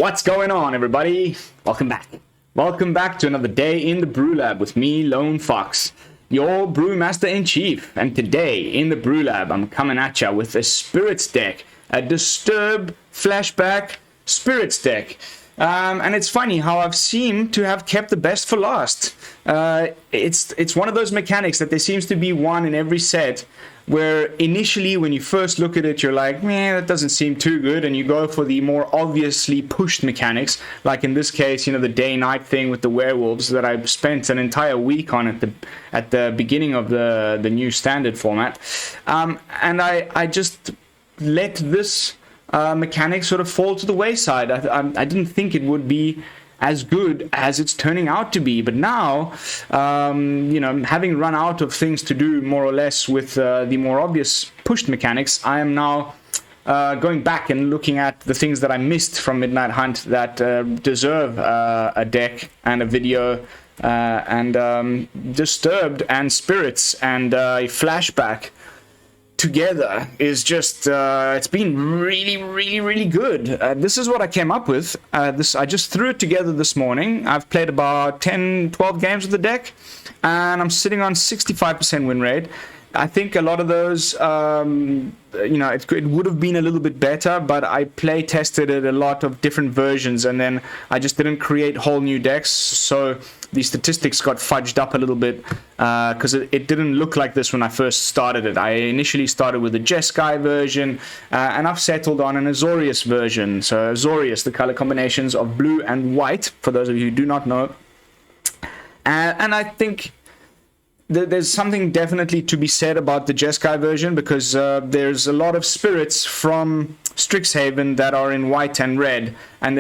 What's going on, everybody? Welcome back. Welcome back to another day in the BrewLab with me, Lone Fox, your Brewmaster-in-Chief. And today in the BrewLab, I'm coming at ya with a Spirits deck, a Disturb Flashback Spirits deck. And it's funny how I've seemed to have kept the best for last. It's one of those mechanics that there seems to be one in every set, where initially when you first look at it, you're like, man, that doesn't seem too good, and you go for the more obviously pushed mechanics, like in this case, the day-night thing with the werewolves that I spent an entire week on at the beginning of the new standard format. And I just let this mechanic sort of fall to the wayside. I didn't think it would be as good as it's turning out to be, but now, having run out of things to do more or less with the more obvious pushed mechanics, I am now going back and looking at the things that I missed from Midnight Hunt that deserve a deck and a video, and Disturbed and Spirits and a Flashback together is just it's been really good. This is what I came up with. I just threw it together this morning. I've played about 10-12 games with the deck, and I'm sitting on 65% win rate. I think a lot of those, it would have been a little bit better, but I play tested it a lot of different versions, and then I just didn't create whole new decks, so the statistics got fudged up a little bit, because it didn't look like this when I first started it. I initially started with the Jeskai version, and I've settled on an Azorius version. So Azorius, the color combinations of blue and white, for those of you who do not know. And I think there's something definitely to be said about the Jeskai version, because there's a lot of spirits from Strixhaven that are in white and red, and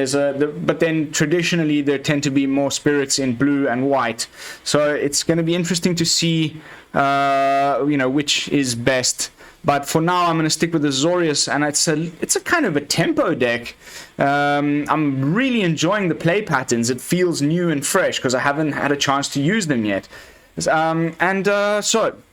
but then traditionally there tend to be more spirits in blue and white. So it's going to be interesting to see, which is best. But for now, I'm going to stick with the Azorius, and it's a kind of a tempo deck. I'm really enjoying the play patterns. It feels new and fresh because I haven't had a chance to use them yet. So,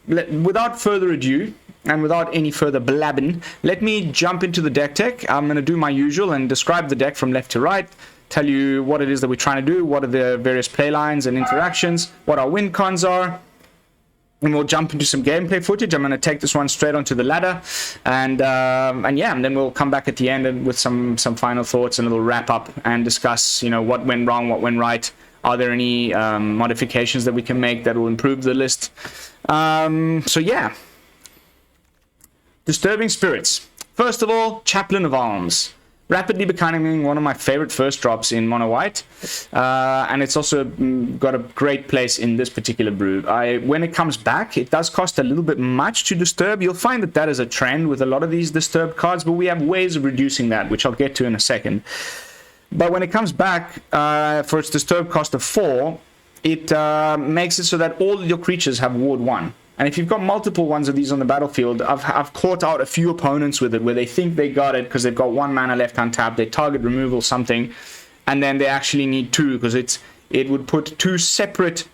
without further ado, and without any further blabbing, let me jump into the deck tech. I'm going to do my usual and describe the deck from left to right, tell you what it is that we're trying to do, what are the various play lines and interactions, what our win cons are, and we'll jump into some gameplay footage. I'm going to take this one straight onto the ladder, and then we'll come back at the end and with some final thoughts and a little wrap up and discuss, what went wrong, what went right. Are there any modifications that we can make that will improve the list? Disturbing Spirits. First of all, Chaplain of Alms. Rapidly becoming one of my favorite first drops in mono white, and it's also got a great place in this particular brew. When it comes back, it does cost a little bit much to disturb. You'll find that is a trend with a lot of these disturbed cards, but we have ways of reducing that, which I'll get to in a second. But when it comes back, for its disturb cost of 4, it makes it so that all your creatures have Ward 1. And if you've got multiple ones of these on the battlefield, I've caught out a few opponents with it where they think they got it because they've got 1 mana left untapped, they target removal something, and then they actually need 2 because it would put 2 separate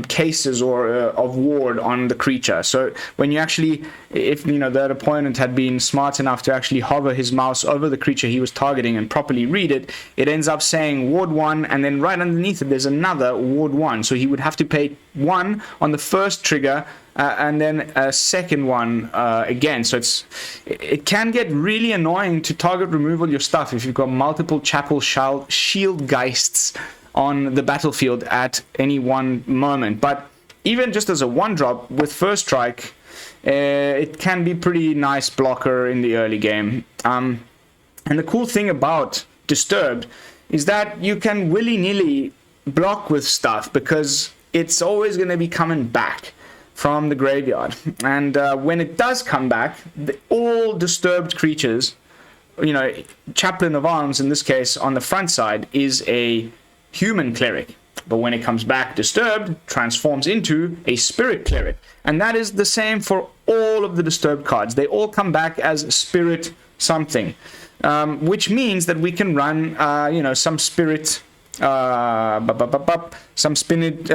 cases of ward on the creature. So when you actually, if that opponent had been smart enough to actually hover his mouse over the creature he was targeting and properly read it, it ends up saying ward 1, and then right underneath it there's another ward 1. So he would have to pay 1 on the first trigger and then a second one again. So it can get really annoying to target removal your stuff if you've got multiple Chapel Shield Geists on the battlefield at any one moment. But even just as a 1-drop with First Strike, it can be pretty nice blocker in the early game. And the cool thing about Disturbed is that you can willy-nilly block with stuff because it's always going to be coming back from the graveyard. And when it does come back, all disturbed creatures, Chaplain of Alms in this case on the front side is a human cleric, but when it comes back disturbed, transforms into a spirit cleric, and that is the same for all of the disturbed cards. They all come back as spirit something, which means that we can run some spirit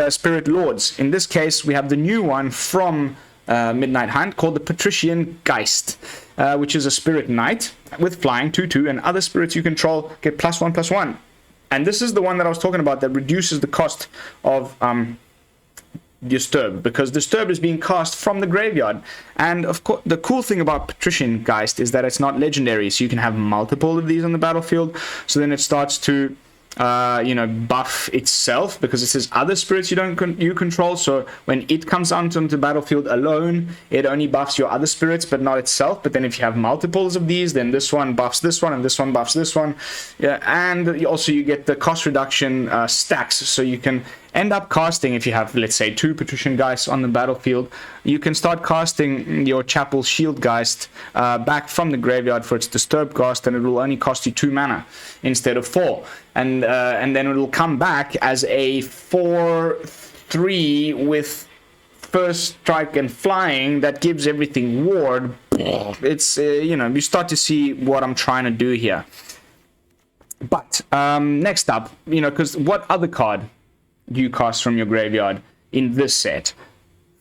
spirit lords. In this case we have the new one from Midnight Hunt called the Patrician Geist. which is a Spirit Knight with flying 2/2, and other spirits you control get +1/+1. And this is the one that I was talking about that reduces the cost of Disturb, because Disturb is being cast from the graveyard. And of course, the cool thing about Patrician Geist is that it's not legendary, so you can have multiple of these on the battlefield. So then it starts to buff itself, because it says other spirits you control. So when it comes onto the battlefield alone, it only buffs your other spirits but not itself. But then if you have multiples of these, then this one buffs this one and this one buffs this one. Yeah, and also you get the cost reduction stacks, so you can end up casting, if you have, let's say, 2 Patrician Geists on the battlefield, you can start casting your Chapel Shield Geist back from the graveyard for its Disturb cost, and it will only cost you 2 mana instead of 4. And then it will come back as a 4/3 with first strike and flying that gives everything ward. It's, you start to see what I'm trying to do here. But next up, because what other card do you cast from your graveyard in this set?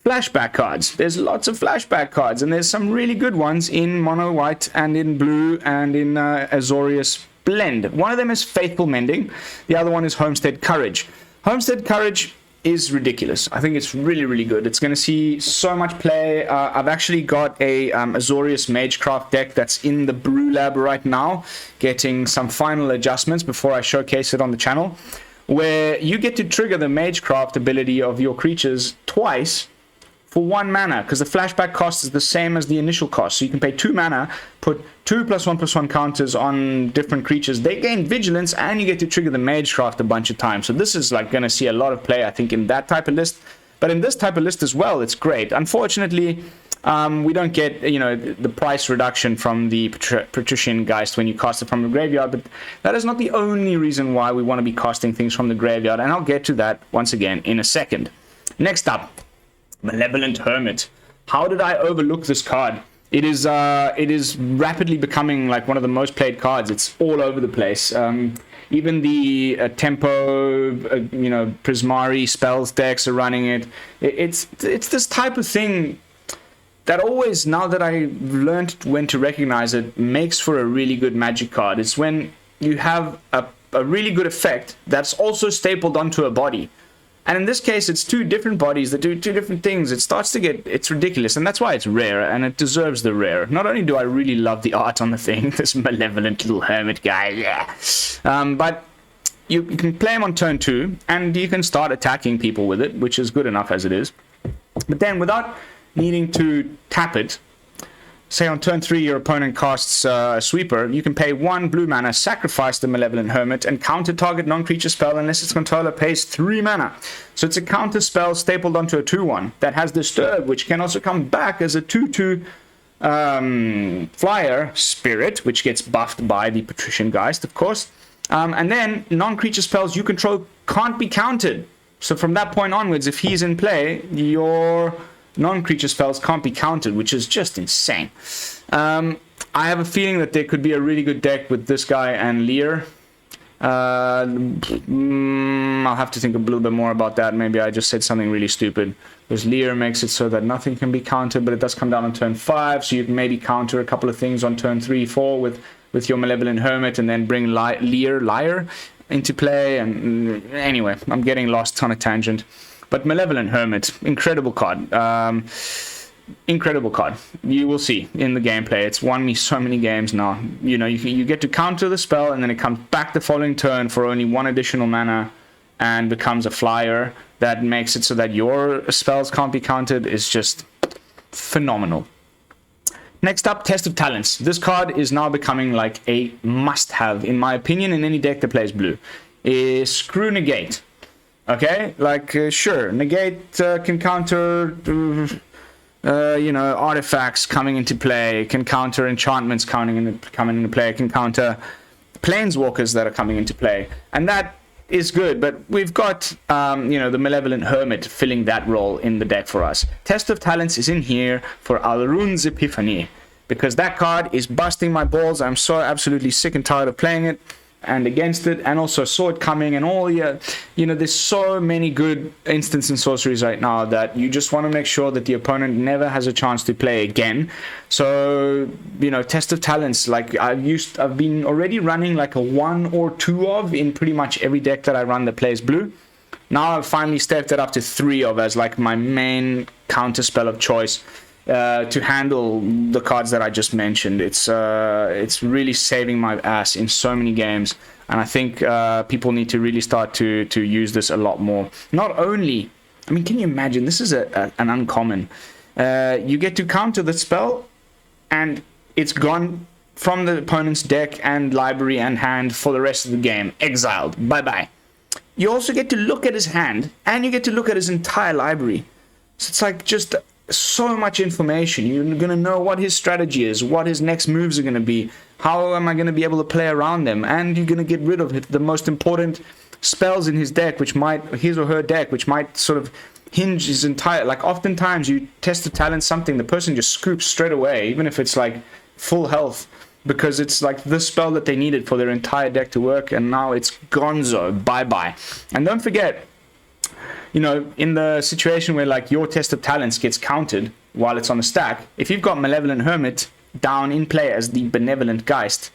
Flashback cards. There's lots of flashback cards, and there's some really good ones in mono white and in blue and in Azorius blend. One of them is Faithful Mending. The other one is Homestead Courage. Homestead Courage is ridiculous. I think it's really, really good. It's going to see so much play. I've actually got a Azorius Magecraft deck that's in the BrewLab right now, getting some final adjustments before I showcase it on the channel, where you get to trigger the Magecraft ability of your creatures twice for 1 mana, because the flashback cost is the same as the initial cost. So you can pay 2 mana, put 2 +1/+1 counters on different creatures. They gain vigilance, and you get to trigger the Magecraft a bunch of times. So this is like going to see a lot of play, I think, in that type of list. But in this type of list as well, it's great. Unfortunately, we don't get, the price reduction from the Patrician Geist when you cast it from the graveyard, but that is not the only reason why we want to be casting things from the graveyard, and I'll get to that once again in a second. Next up, Malevolent Hermit. How did I overlook this card? It is rapidly becoming like one of the most played cards. It's all over the place. Even the Tempo, Prismari spells decks are running it. It's this type of thing that always, now that I've learned when to recognize it, makes for a really good Magic card. It's when you have a really good effect that's also stapled onto a body. And in this case, it's 2 different bodies that do 2 different things. It starts to get, it's ridiculous, and that's why it's rare, and it deserves the rare. Not only do I really love the art on the thing, this malevolent little hermit guy, yeah. But you can play him on turn 2, and you can start attacking people with it, which is good enough as it is. But then, without needing to tap it, say on turn 3 your opponent casts a sweeper, you can pay 1 blue mana, sacrifice the Malevolent Hermit, and counter target non-creature spell unless its controller pays 3 mana. So it's a counter spell stapled onto a 2/1 that has Disturb, which can also come back as a 2/2 flyer spirit, which gets buffed by the Patrician Geist, of course. And then non-creature spells you control can't be countered. So from that point onwards, if he's in play, your non-creature spells can't be countered, which is just insane. I have a feeling that there could be a really good deck with this guy and Lear. I'll have to think a little bit more about that. Maybe I just said something really stupid. Because Lear makes it so that nothing can be countered, but it does come down on turn 5, so you can maybe counter a couple of things on turn 3, 4 with your Malevolent Hermit, and then bring Lear into play. And anyway, I'm getting lost on a tangent. But Malevolent Hermit, incredible card. Incredible card. You will see in the gameplay. It's won me so many games now. You get to counter the spell, and then it comes back the following turn for only 1 additional mana and becomes a flyer that makes it so that your spells can't be countered. It's just phenomenal. Next up, Test of Talents. This card is now becoming like a must-have, in my opinion, in any deck that plays blue. Screw Negate. Okay, sure, Negate can counter, artifacts coming into play, can counter enchantments coming into play, can counter planeswalkers that are coming into play, and that is good, but we've got, the Malevolent Hermit filling that role in the deck for us. Test of Talents is in here for Alrund's Epiphany, because that card is busting my balls. I'm so absolutely sick and tired of playing it. and against it, and also saw it coming, and all there's so many good instants and sorceries right now that you just want to make sure that the opponent never has a chance to play again. So test of talents, like I've been already running like a 1 or 2 of in pretty much every deck that I run that plays blue. Now I've finally stepped it up to 3 of as like my main counter spell of choice to handle the cards that I just mentioned. It's really saving my ass in so many games, and I think people need to really start to use this a lot more. Not only, I mean, can you imagine, this is an uncommon. You get to counter the spell, and it's gone from the opponent's deck and library and hand for the rest of the game. Exiled. Bye-bye. You also get to look at his hand, and you get to look at his entire library. So it's like just so much information. You're going to know what his strategy is, what his next moves are going to be, how am I going to be able to play around them, and you're going to get rid of the most important spells in his deck, his or her deck, which might sort of hinge his entire, like oftentimes you test the talent something, the person just scoops straight away, even if it's like full health, because it's like the spell that they needed for their entire deck to work, and now it's gonzo, bye-bye. And don't forget, in the situation where like your test of talents gets counted while it's on the stack, if you've got Malevolent Hermit down in play as the Benevolent Geist,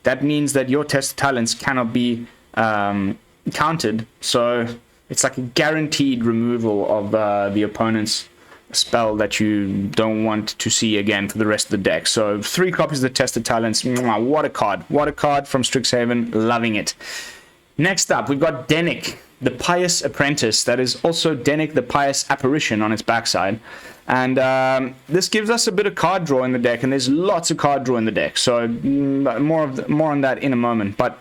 that means that your test of talents cannot be counted. So it's like a guaranteed removal of the opponent's spell that you don't want to see again for the rest of the deck. So 3 copies of the test of talents. What a card. What a card from Strixhaven. Loving it. Next up, we've got Dennick, the Pious Apprentice. That is also Dennick, the Pious Apparition on its backside. And this gives us a bit of card draw in the deck, and there's lots of card draw in the deck. So more on that in a moment. But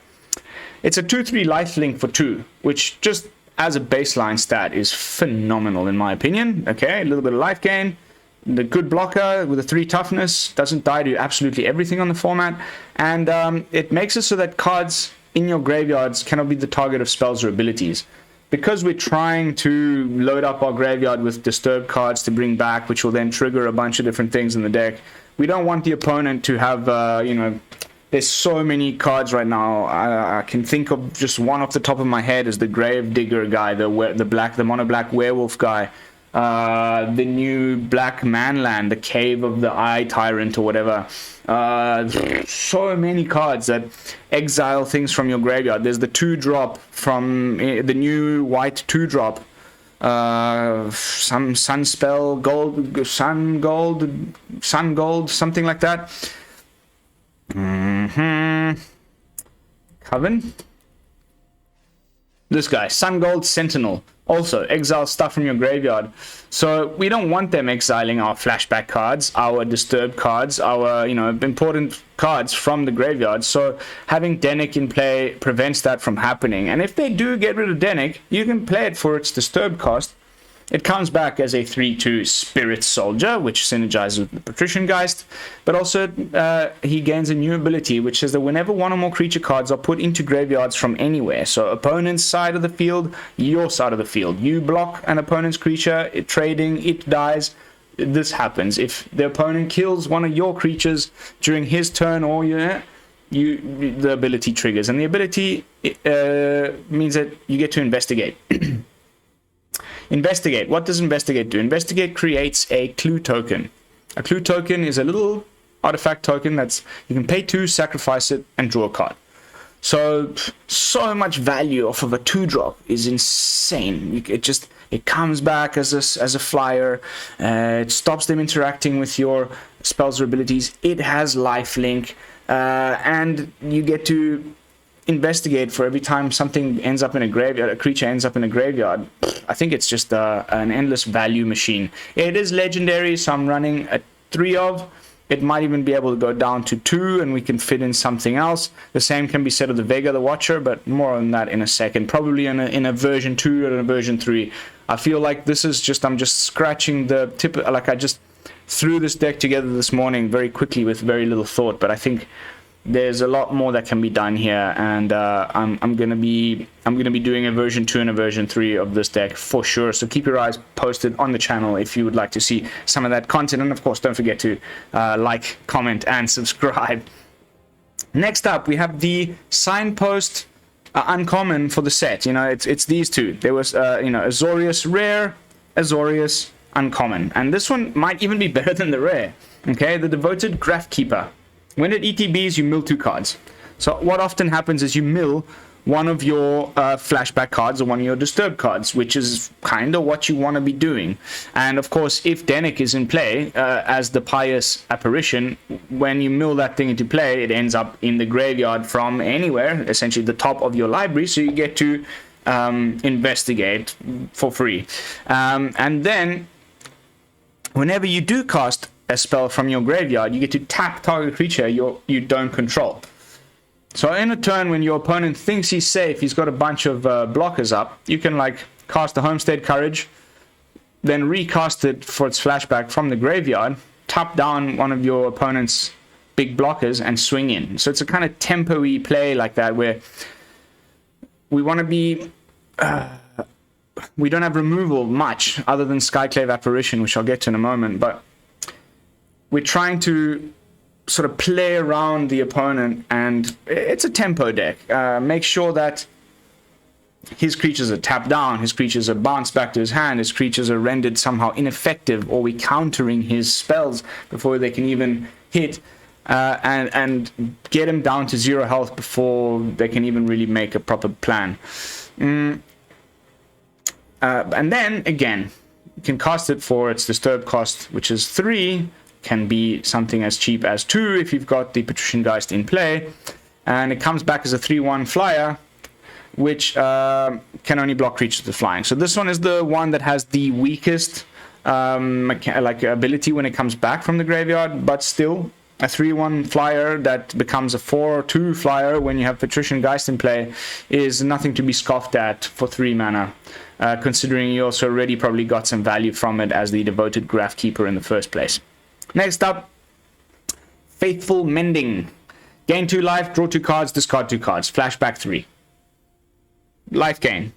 it's a 2/3 lifelink for 2, which just as a baseline stat is phenomenal in my opinion. Okay, a little bit of life gain, the good blocker with a 3 toughness, doesn't die to absolutely everything on the format, and it makes it so that cards in your graveyards cannot be the target of spells or abilities. Because we're trying to load up our graveyard with Disturb cards to bring back, which will then trigger a bunch of different things in the deck, we don't want the opponent to have, there's so many cards right now. I can think of just one off the top of my head as the Grave Digger guy, the mono black werewolf guy, the new black manland, the Cave of the Eye Tyrant or whatever. So many cards that exile things from your graveyard. There's the 2-drop from the new white 2-drop. Some sun spell, sun gold, something like that. Coven. This guy, Sun Gold Sentinel, also exile stuff from your graveyard. So we don't want them exiling our flashback cards, our disturb cards, our important cards from the graveyard. So having Dennick in play prevents that from happening. And if they do get rid of Dennick, you can play it for its disturb cost. It comes back as a 3/2 Spirit Soldier, which synergizes with the Patrician Geist, but also he gains a new ability, which says that whenever 1 or more creature cards are put into graveyards from anywhere, so opponent's side of the field, your side of the field, you block an opponent's creature, it dies, this happens. If the opponent kills one of your creatures during his turn or the ability triggers, and the ability means that you get to investigate. Investigate. What does Investigate do? Investigate creates a clue token. A clue token is a little artifact token you can pay 2, sacrifice it, and draw a card. So much value off of a 2-drop is insane. It comes back as a flyer. It stops them interacting with your spells or abilities. It has lifelink, and you get to investigate for every time something ends up in a graveyard, a creature ends up in a graveyard. I think it's just an endless value machine. It is legendary, so I'm running a 3 of. It might even be able to go down to 2, and we can fit in something else. The same can be said of the Vega the Watcher, but more on that in a second. Probably in a version 2 or a version 3. I feel like this is I'm just scratching the tip. Like I just threw this deck together this morning very quickly with very little thought, but I think there's a lot more that can be done here, and I'm gonna be doing a version 2 and a version 3 of this deck for sure. So keep your eyes posted on the channel if you would like to see some of that content, and of course don't forget to like, comment, and subscribe. Next up, we have the Signpost uncommon for the set. You know, it's these two. There was, you know, Azorius rare, Azorius uncommon. And this one might even be better than the rare. Okay, the Devoted Grafkeeper. When it ETBs, you mill 2 cards. So what often happens is you mill one of your flashback cards or one of your disturb cards, which is kind of what you want to be doing. And of course, if Dennick is in play as the Pious Apparition, when you mill that thing into play, it ends up in the graveyard from anywhere, essentially the top of your library, so you get to investigate for free. And then whenever you do cast a spell from your graveyard, you get to tap target creature you don't control. So in a turn when your opponent thinks he's safe, he's got a bunch of blockers up, you can like cast the Homestead Courage, then recast it for its flashback from the graveyard, tap down one of your opponent's big blockers and swing in. So it's a kind of tempo-y play like that where we want to be... we don't have removal much other than Skyclave Apparition, which I'll get to in a moment, but we're trying to sort of play around the opponent, and it's a tempo deck. Make sure that his creatures are tapped down, his creatures are bounced back to his hand, his creatures are rendered somehow ineffective, or we're countering his spells before they can even hit, and get him down to 0 health before they can even really make a proper plan. And then, again, you can cast it for its disturb cost, which is 3, can be something as cheap as 2 if you've got the Patrician Geist in play, and it comes back as a 3/1 flyer, which can only block creatures with flying. So this one is the one that has the weakest ability when it comes back from the graveyard, but still a 3/1 flyer that becomes a 4/2 flyer when you have Patrician Geist in play is nothing to be scoffed at for 3 mana, considering you also already probably got some value from it as the Devoted Grafkeeper in the first place. Next up, Faithful Mending. Gain 2 life, draw 2 cards, discard 2 cards. Flashback 3. Life gain.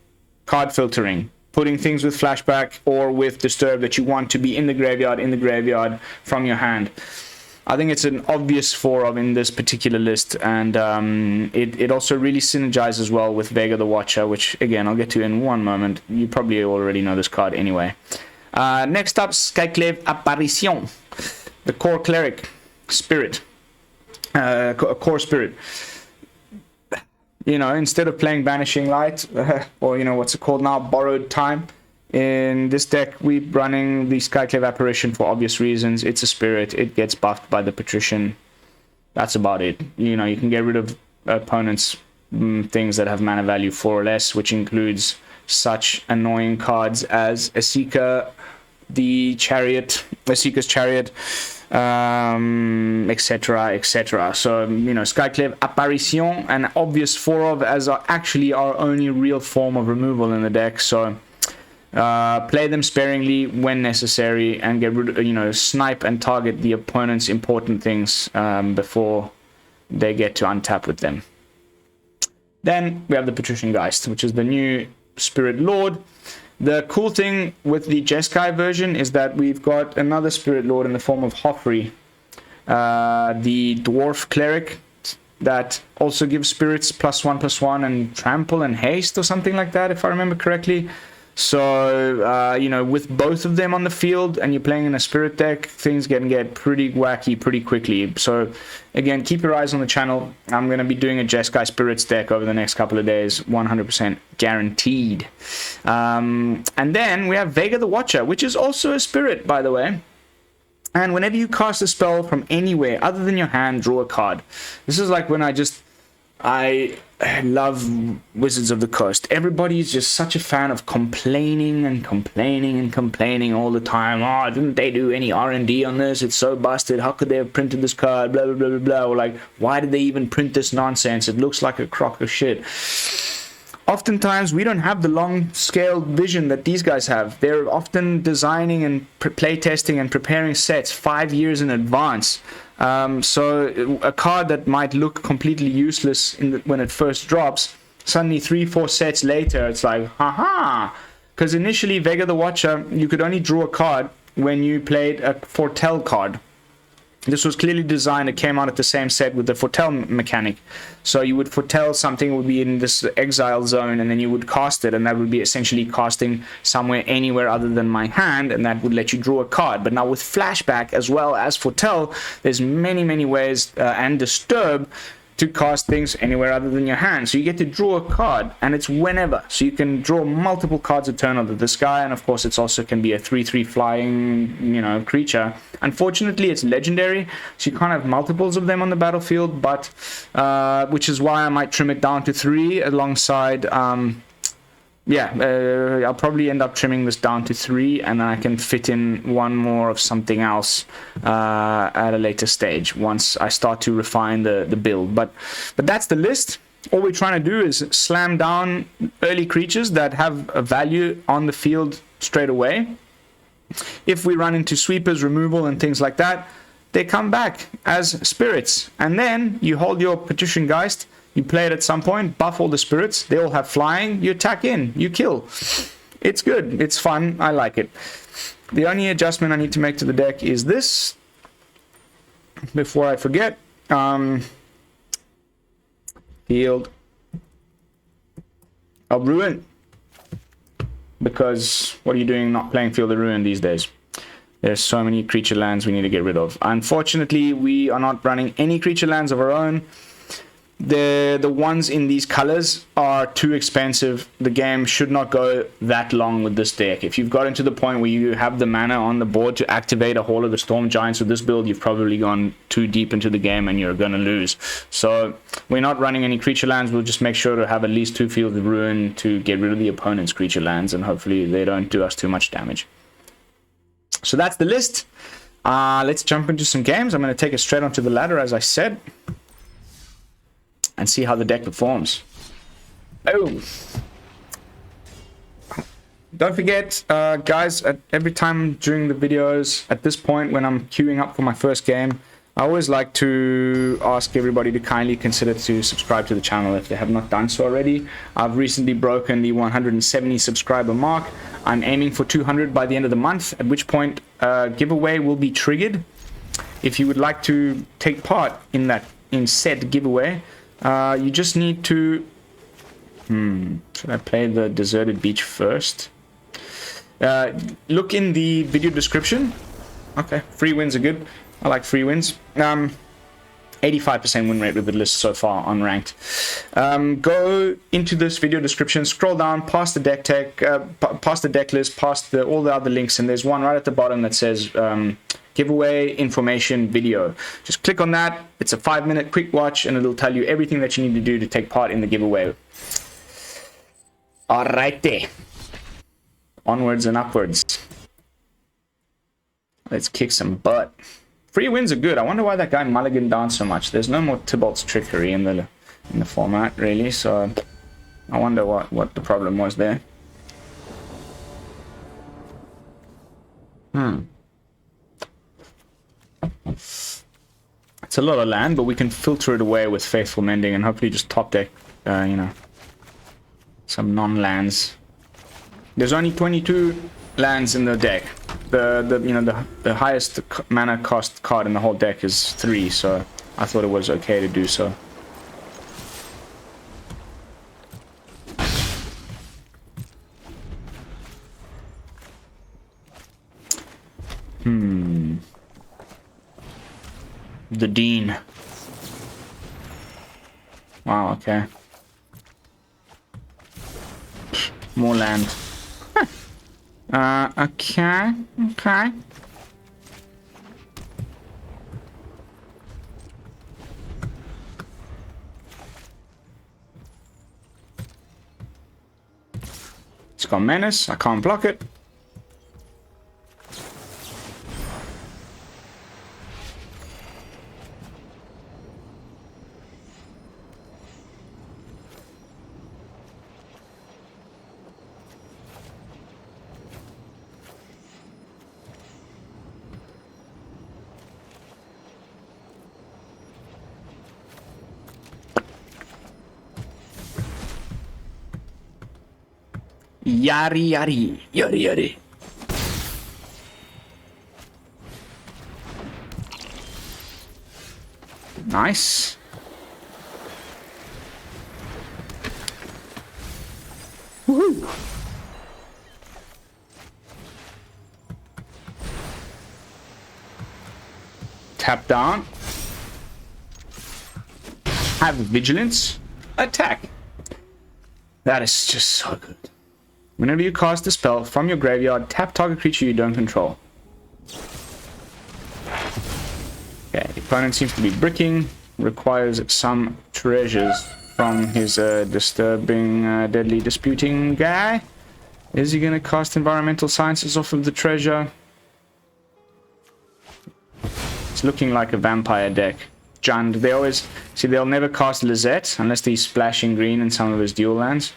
Card filtering. Putting things with flashback or with disturb that you want to be in the graveyard from your hand. I think it's an obvious 4 in this particular list, and it also really synergizes well with Vega the Watcher, which again I'll get to in one moment. You probably already know this card anyway. Next up, Skyclave Apparition. The core cleric spirit, core spirit. You know, instead of playing Banishing Light, or you know what's it called now, Borrowed Time. In this deck, we're running the Skyclave Apparition for obvious reasons. It's a spirit. It gets buffed by the Patrician. That's about it. You know, you can get rid of opponents' things that have mana value 4 or less, which includes such annoying cards as Esika, the Chariot, Esika's Chariot, etc., etc. So, you know, Skyclave Apparition, an obvious 4 as actually our only real form of removal in the deck. So, play them sparingly when necessary and get rid of, you know, snipe and target the opponent's important things before they get to untap with them. Then we have the Patrician Geist, which is the new Spirit Lord. The cool thing with the Jeskai version is that we've got another Spirit Lord in the form of Hoffrey, the Dwarf Cleric, that also gives spirits +1/+1 and trample and haste or something like that, if I remember correctly. So, you know, with both of them on the field and you're playing in a spirit deck, things can get pretty wacky pretty quickly. So, again, keep your eyes on the channel. I'm going to be doing a Jeskai Spirits deck over the next couple of days, 100% guaranteed. And then we have Vega the Watcher, which is also a spirit, by the way. And whenever you cast a spell from anywhere other than your hand, draw a card. This is like when I love Wizards of the Coast. Everybody is just such a fan of complaining and complaining and complaining all the time. Oh, didn't they do any R&D on this? It's so busted. How could they have printed this card? Blah, blah, blah, blah, blah. Or like, why did they even print this nonsense? It looks like a crock of shit. Oftentimes, we don't have the long-scale vision that these guys have. They're often designing and playtesting and preparing sets 5 years in advance. So a card that might look completely useless when it first drops, suddenly 3-4 sets later, it's like, haha! Because initially, Vega the Watcher, you could only draw a card when you played a Foretell card. This was clearly designed. It came out at the same set with the foretell mechanic. So you would foretell something would be in this exile zone, and then you would cast it, and that would be essentially casting somewhere anywhere other than my hand, and that would let you draw a card. But now with Flashback as well as foretell, there's many ways, and Disturb, to cast things anywhere other than your hand. So you get to draw a card, and it's whenever. So you can draw multiple cards a turn out of the sky, and of course it's also can be a 3/3 flying, you know, creature. Unfortunately, it's legendary, so you can't have multiples of them on the battlefield, but which is why I might trim it down to 3 alongside I'll probably end up trimming this down to 3, and then I can fit in one more of something else at a later stage once I start to refine the build. But that's the list. All we're trying to do is slam down early creatures that have a value on the field straight away. If we run into sweepers, removal, and things like that, they come back as spirits. And then you hold your Patrician Geist, you play it at some point, buff all the spirits, they all have flying, you attack in, you kill. It's good, it's fun, I like it. The only adjustment I need to make to the deck is this, before I forget. Field of Ruin. Because what are you doing not playing Field of Ruin these days? There's so many creature lands we need to get rid of. Unfortunately, we are not running any creature lands of our own. The ones in these colors are too expensive. The game should not go that long with this deck. If you've gotten to the point where you have the mana on the board to activate a Hall of the Storm Giants with this build, you've probably gone too deep into the game and you're going to lose. So we're not running any creature lands. We'll just make sure to have at least 2 Fields of Ruin to get rid of the opponent's creature lands, and hopefully they don't do us too much damage. So that's the list. Let's jump into some games. I'm going to take it straight onto the ladder, as I said, and see how the deck performs. Oh, don't forget, guys, every time during the videos, at this point when I'm queuing up for my first game, I always like to ask everybody to kindly consider to subscribe to the channel if they have not done so already. I've recently broken the 170 subscriber mark. I'm aiming for 200 by the end of the month, at which point a giveaway will be triggered. If you would like to take part in said giveaway, you just need to... should I play the Deserted Beach first? Look in the video description. Okay, free wins are good. I like free wins. 85% win rate with the list so far on ranked. Go into this video description, scroll down past the deck tech, past the deck list, past all the other links, and there's one right at the bottom that says giveaway information video. Just click on that. It's a 5-minute quick watch, and it'll tell you everything that you need to do to take part in the giveaway. Alrighty. Onwards and upwards. Let's kick some butt. Free wins are good. I wonder why that guy mulliganed down so much. There's no more Tybalt's Trickery in the format, really, so I wonder what the problem was there. It's a lot of land, but we can filter it away with Faithful Mending and hopefully just top deck, some non-lands. There's only 22 lands in the deck. The highest mana cost card in the whole deck is 3, so I thought it was okay to do so. The Dean. Wow, okay. More land. Okay. It's got Menace. I can't block it. Yari. Nice. Woohoo! Tap down. Have vigilance. Attack. That is just so good. Whenever you cast a spell from your graveyard, tap target creature you don't control. Okay, the opponent seems to be bricking. Requires some treasures from his disturbing, deadly disputing guy. Is he going to cast environmental sciences off of the treasure? It's looking like a vampire deck. John, they always... See, they'll never cast Lizette unless he's splashing green in some of his dual lands.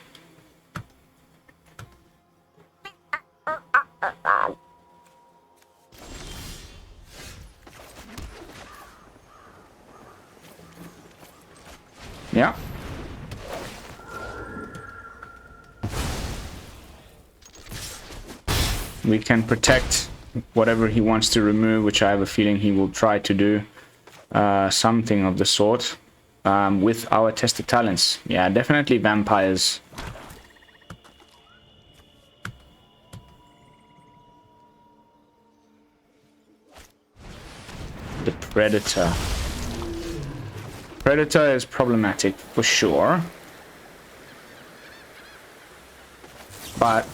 Yeah. We can protect whatever he wants to remove, which I have a feeling he will try to do. Something of the sort. With our tested talents. Yeah, definitely vampires. The Predator. Predator is problematic for sure. But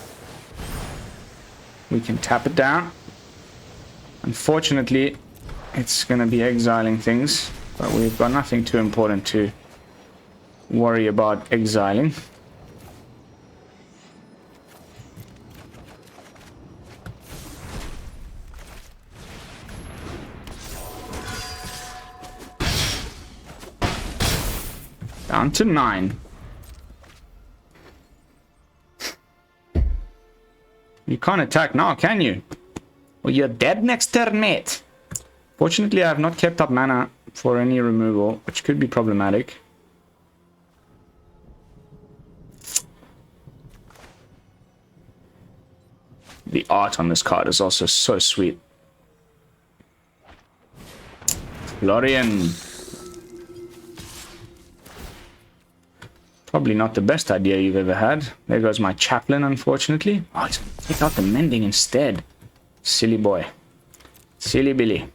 we can tap it down. Unfortunately, it's going to be exiling things, but we've got nothing too important to worry about exiling. Down to 9. You can't attack now, can you? Well, you're dead next turn, mate. Fortunately, I have not kept up mana for any removal, which could be problematic. The art on this card is also so sweet. Florian. Probably not the best idea you've ever had. There goes my Chaplain, unfortunately. Oh, he's going to take out the Mending instead. Silly boy. Silly Billy.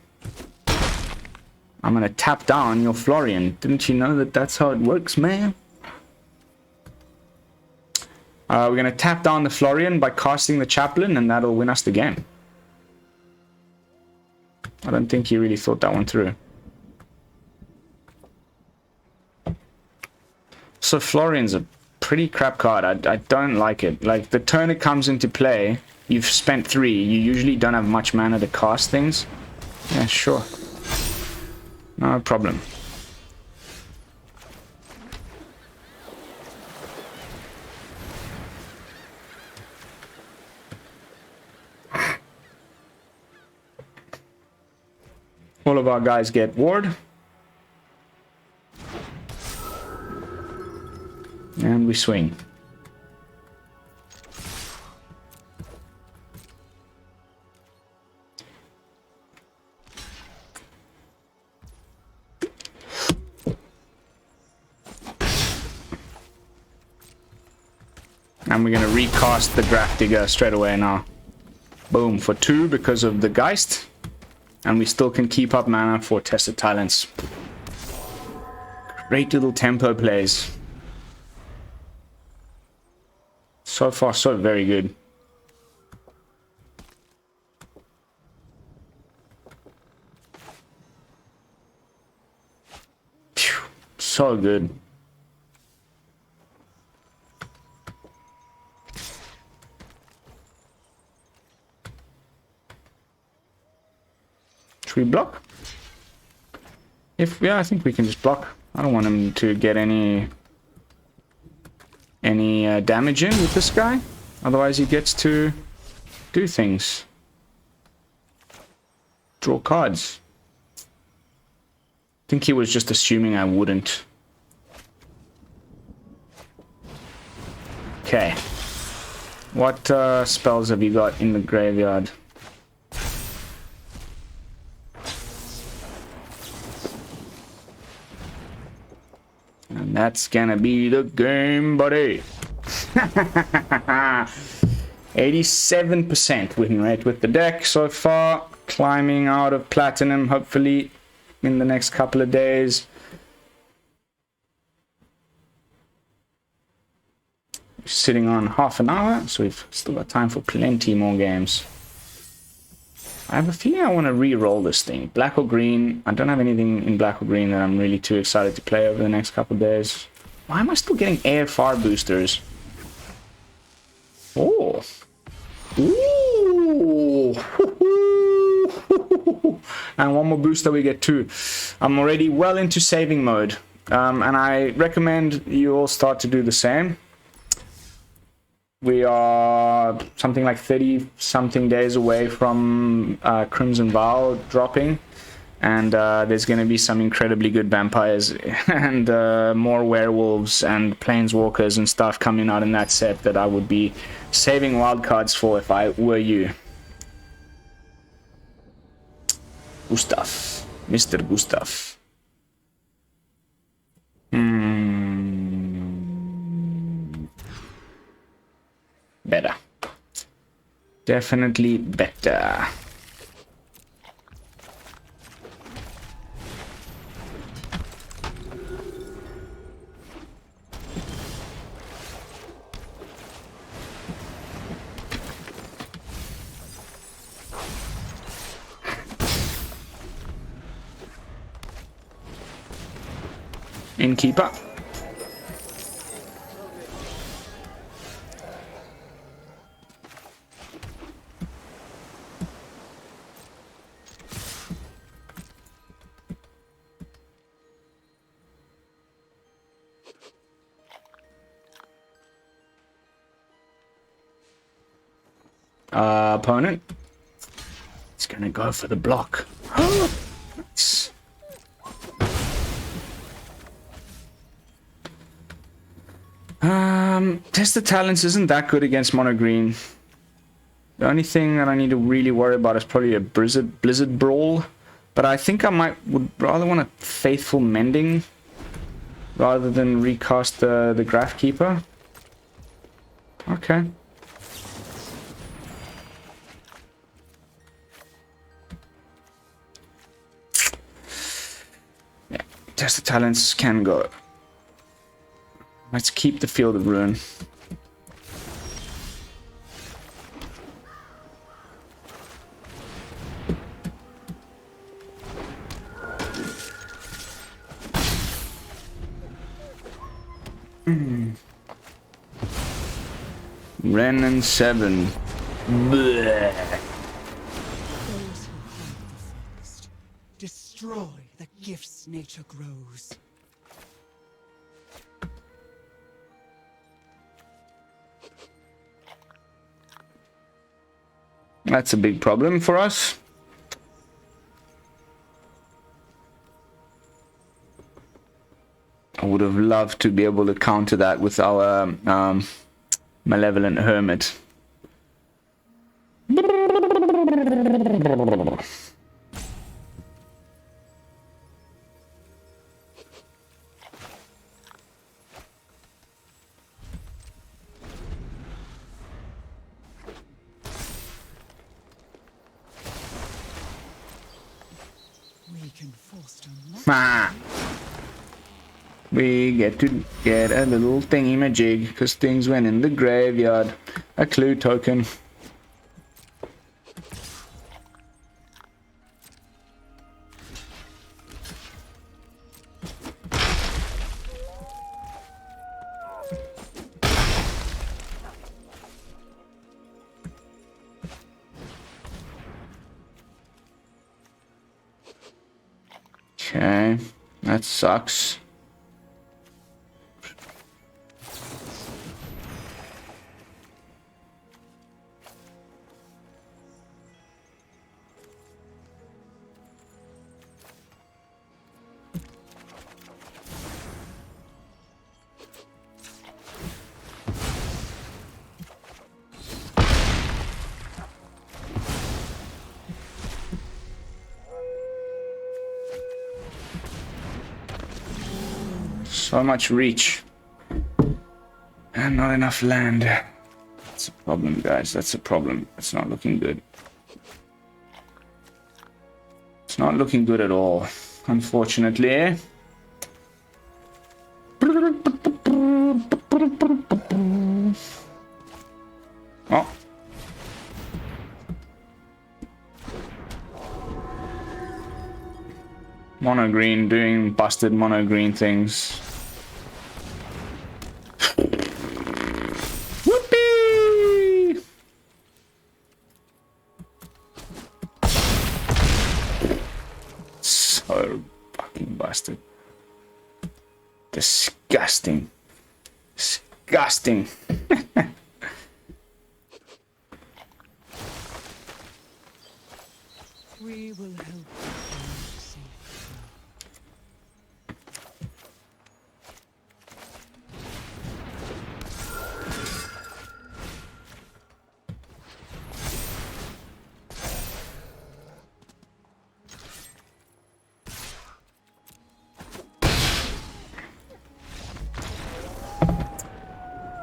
I'm going to tap down your Florian. Didn't you know that that's how it works, man? We're going to tap down the Florian by casting the Chaplain, and that'll win us the game. I don't think he really thought that one through. So Florian's a pretty crap card. I don't like it. Like, the turn it comes into play, you've spent 3. You usually don't have much mana to cast things. Yeah, sure. No problem. All of our guys get ward. And we swing. And we're going to recast the Grafdigger straight away now. Boom, for 2 because of the Geist. And we still can keep up mana for tested talents. Great little tempo plays. So far, so very good. Phew, so good. Should we block? Yeah, I think we can just block. I don't want him to get any damage in with this guy. Otherwise he gets to do things. Draw cards. I think he was just assuming I wouldn't. Okay. What spells have you got in the graveyard? That's gonna be the game, buddy. 87% win rate with the deck so far. Climbing out of platinum, hopefully, in the next couple of days. Sitting on half an hour, so we've still got time for plenty more games. I have a feeling I want to re-roll this thing. Black or green. I don't have anything in black or green that I'm really too excited to play over the next couple of days. Why am I still getting AFR boosters? Oh. Ooh. And one more booster, we get 2. I'm already well into saving mode. And I recommend you all start to do the same. We are something like 30-something days away from Crimson Vow dropping. And there's going to be some incredibly good vampires and more werewolves and planeswalkers and stuff coming out in that set that I would be saving wildcards for if I were you. Gustav. Mr. Gustav. Better. Definitely better. Innkeeper. Opponent. It's gonna go for the block. Nice. Test the talents isn't that good against mono green. The only thing that I need to really worry about is probably a blizzard brawl. But I think I would rather want a Faithful Mending rather than recast the Grafkeeper. Okay. Yeah, test the talents can go. Let's keep the Field of Ruin. Ren and 7. Blech. Those who hunt the forest destroy the gifts nature grows. That's a big problem for us. I would have loved to be able to counter that with our Malevolent Hermit. We can foster Ah. We get to get a little thingy-majig because things went in the graveyard. A clue token. Okay, that sucks. So much reach. And not enough land. That's a problem, guys. That's a problem. It's not looking good. It's not looking good at all, unfortunately. Oh. Mono green doing busted mono green things. Whoopee! So fucking busted. Disgusting. Disgusting. We will help you find safe.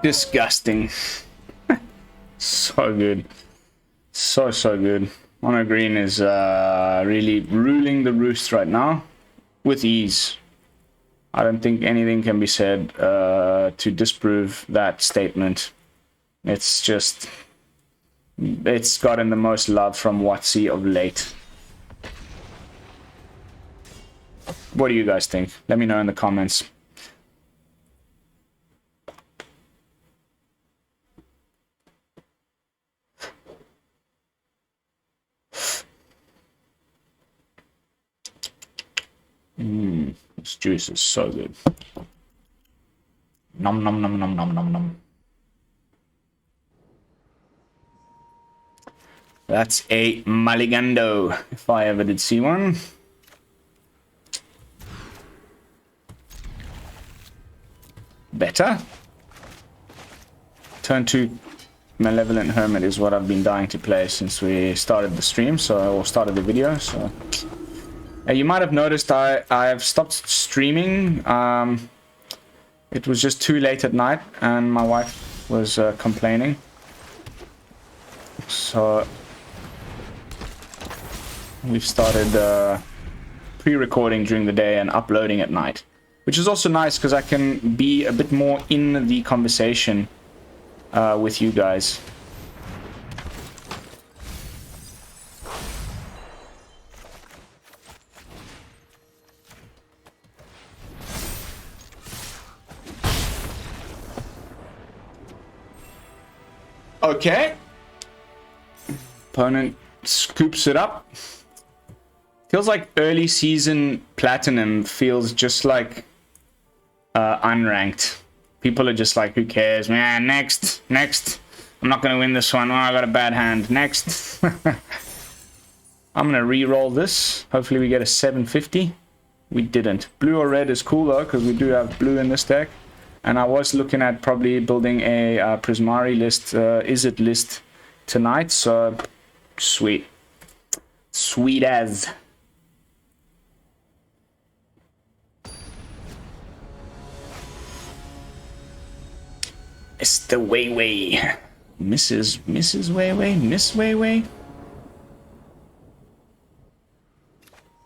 Disgusting. So good. So good. Mono green is really ruling the roost right now with ease. I don't think anything can be said to disprove that statement. It's just, it's gotten the most love from WotC of late. What do you guys think? Let me know in the comments. This juice is so good. Nom nom nom nom nom nom nom. That's a Maligando, if I ever did see one. Better. Turn 2 Malevolent Hermit is what I've been dying to play since we started the stream, or started the video, so... you might have noticed I have stopped streaming. It was just too late at night and my wife was complaining. So we've started pre-recording during the day and uploading at night. Which is also nice because I can be a bit more in the conversation with you guys. Okay. Opponent scoops it up. Feels like early season platinum feels just like unranked. People are just like, who cares, man? Next. I'm not gonna win this one. Oh, I got a bad hand. Next. I'm gonna re-roll this. Hopefully we get a 750. We didn't. Blue or red is cool though, because we do have blue in this deck. And I was looking at probably building a Prismari list, Izzet list tonight, so sweet. Sweet as. Mr. Wayway. Mrs. Wayway? Miss Wayway?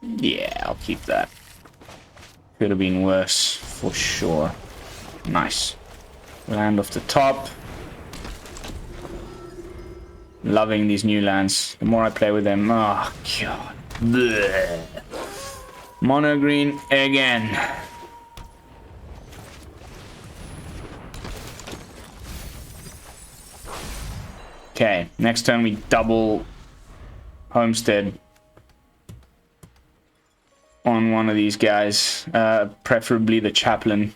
Yeah, I'll keep that. Could have been worse, for sure. Nice. Land off the top. Loving these new lands. The more I play with them, oh god. Blech. Mono green again. Okay, next turn we double Homestead on one of these guys. Preferably the Chaplain.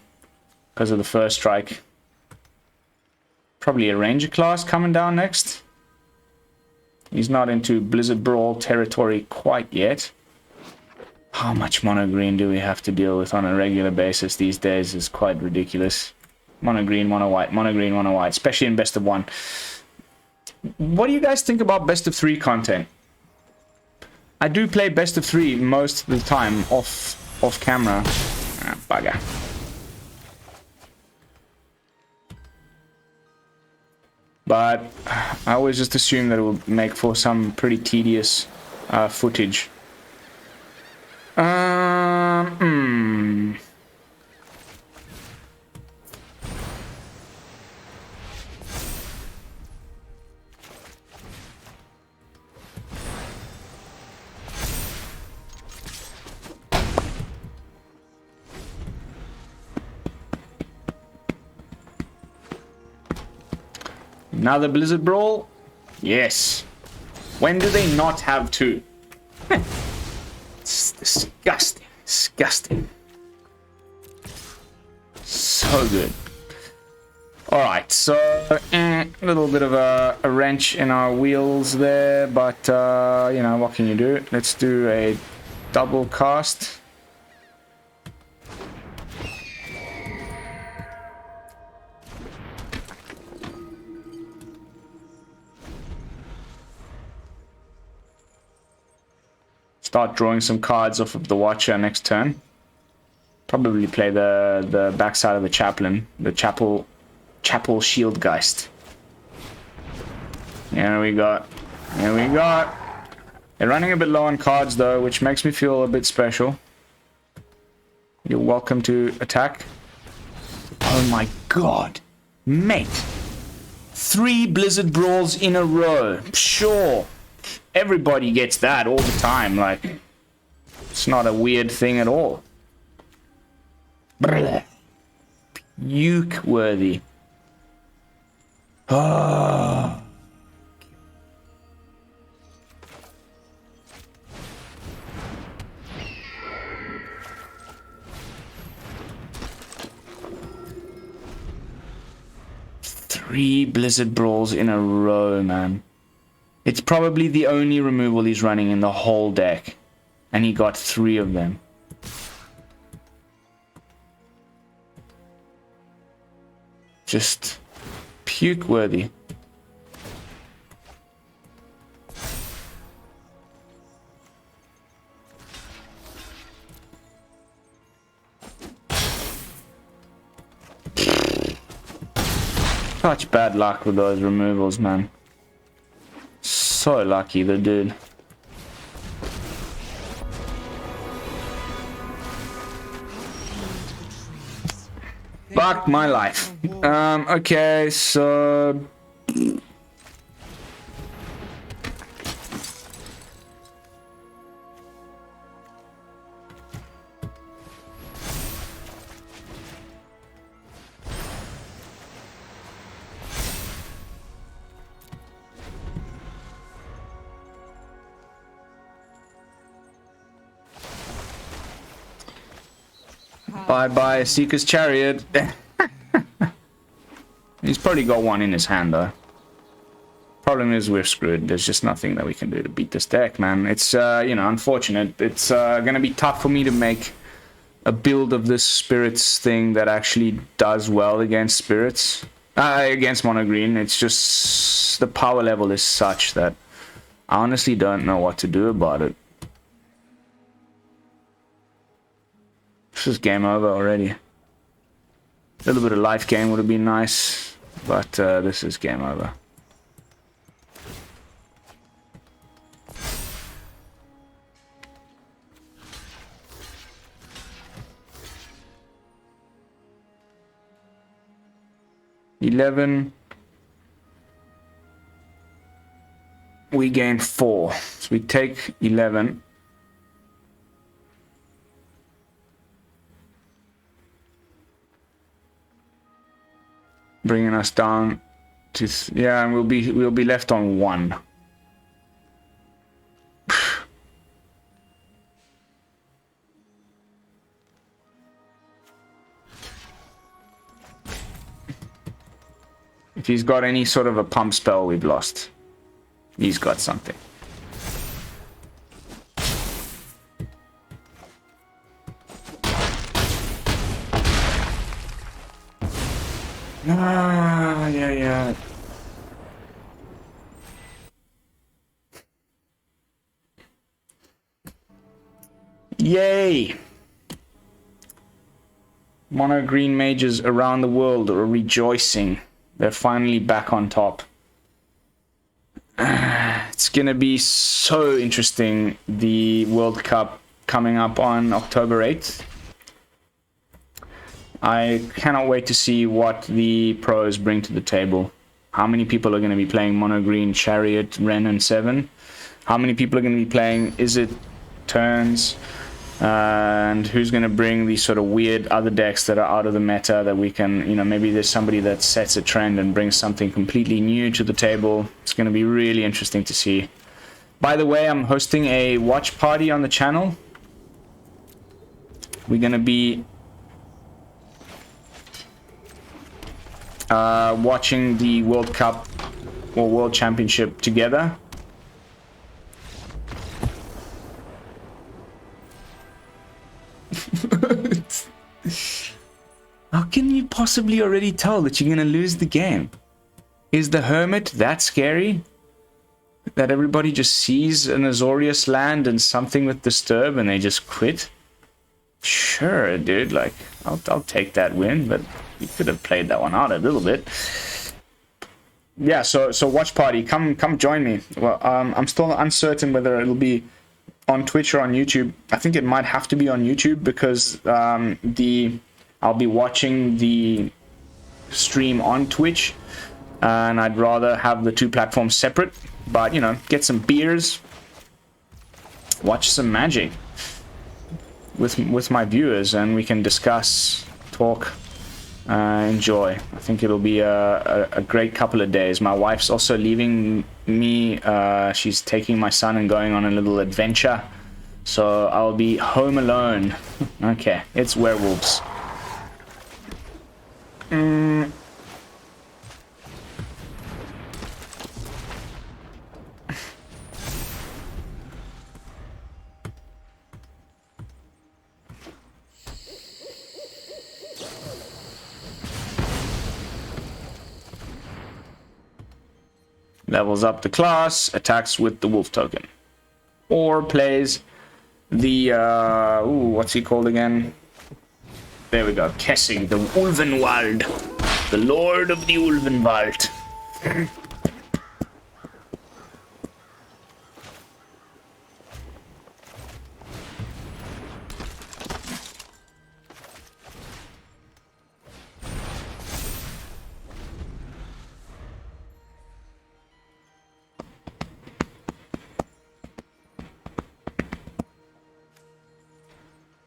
Because of the first strike. Probably a Ranger class coming down next. He's not into Blizzard Brawl territory quite yet. How much mono green do we have to deal with on a regular basis these days is quite ridiculous. Mono green, mono white, mono green, mono white, especially in best of 1. What do you guys think about best of 3 content? I do play best of 3 most of the time off camera. Ah, bugger. But I always just assume that it will make for some pretty tedious footage. Another Blizzard Brawl? Yes. When do they not have two? It's disgusting. Disgusting. So good. Alright, so a little bit of a wrench in our wheels there, but you know, what can you do? Let's do a double cast. Start drawing some cards off of the Watcher next turn. Probably play the backside of the Chaplain, the Chapel Shield Geist. Here we go. Here we go. They're running a bit low on cards though, which makes me feel a bit special. You're welcome to attack. Oh my god, mate! 3 Blizzard Brawls in a row. Sure. Everybody gets that all the time, like, it's not a weird thing at all. Puke worthy. Oh. Three Blizzard Brawls in a row, man. It's probably the only removal he's running in the whole deck. And he got 3 of them. Just puke worthy. Such bad luck with those removals, man. So lucky, the dude. Fuck my life. Okay, so... Bye-bye, Seeker's Chariot. He's probably got one in his hand, though. Problem is we're screwed. There's just nothing that we can do to beat this deck, man. It's, you know, unfortunate. It's gonna be tough for me to make a build of this Spirits thing that actually does well against Spirits. Against Mono Green. It's just... the power level is such that I honestly don't know what to do about it. This is game over already. A little bit of life gain would have been nice, but this is game over. We gain 4, so we take 11. Bringing us down to yeah, and we'll be left on 1. If he's got any sort of a pump spell, we've lost. He's got something. Ah, yeah. Yay! Mono green mages around the world are rejoicing. They're finally back on top. It's gonna be so interesting, the World Cup coming up on October 8th. I cannot wait to see what the pros bring to the table. How many people are going to be playing Mono Green, Chariot, Ren, and 7? How many people are going to be playing Is It Turns? And who's going to bring these sort of weird other decks that are out of the meta that we can, you know, maybe there's somebody that sets a trend and brings something completely new to the table. It's going to be really interesting to see. By the way, I'm hosting a watch party on the channel. We're going to be watching the World Cup or World Championship together. How can you possibly already tell that you're gonna lose the game? Is the Hermit that scary? That everybody just sees an Azorius land and something with Disturb and they just quit? Sure, dude, like, I'll take that win, but you could have played that one out a little bit. Yeah, so watch party, come join me. Well, I'm still uncertain whether it'll be on Twitch or on YouTube. I think it might have to be on YouTube because I'll be watching the stream on Twitch, and I'd rather have the two platforms separate. But you know, get some beers, watch some Magic with my viewers, and we can discuss, talk, enjoy. I think it'll be a great couple of days. My wife's also leaving me. She's taking my son and going on a little adventure, so I'll be home alone. Okay, it's werewolves. Levels up the class, attacks with the wolf token, or plays the what's he called again? There we go, Kessing, the Ulvenwald, the Lord of the Ulvenwald.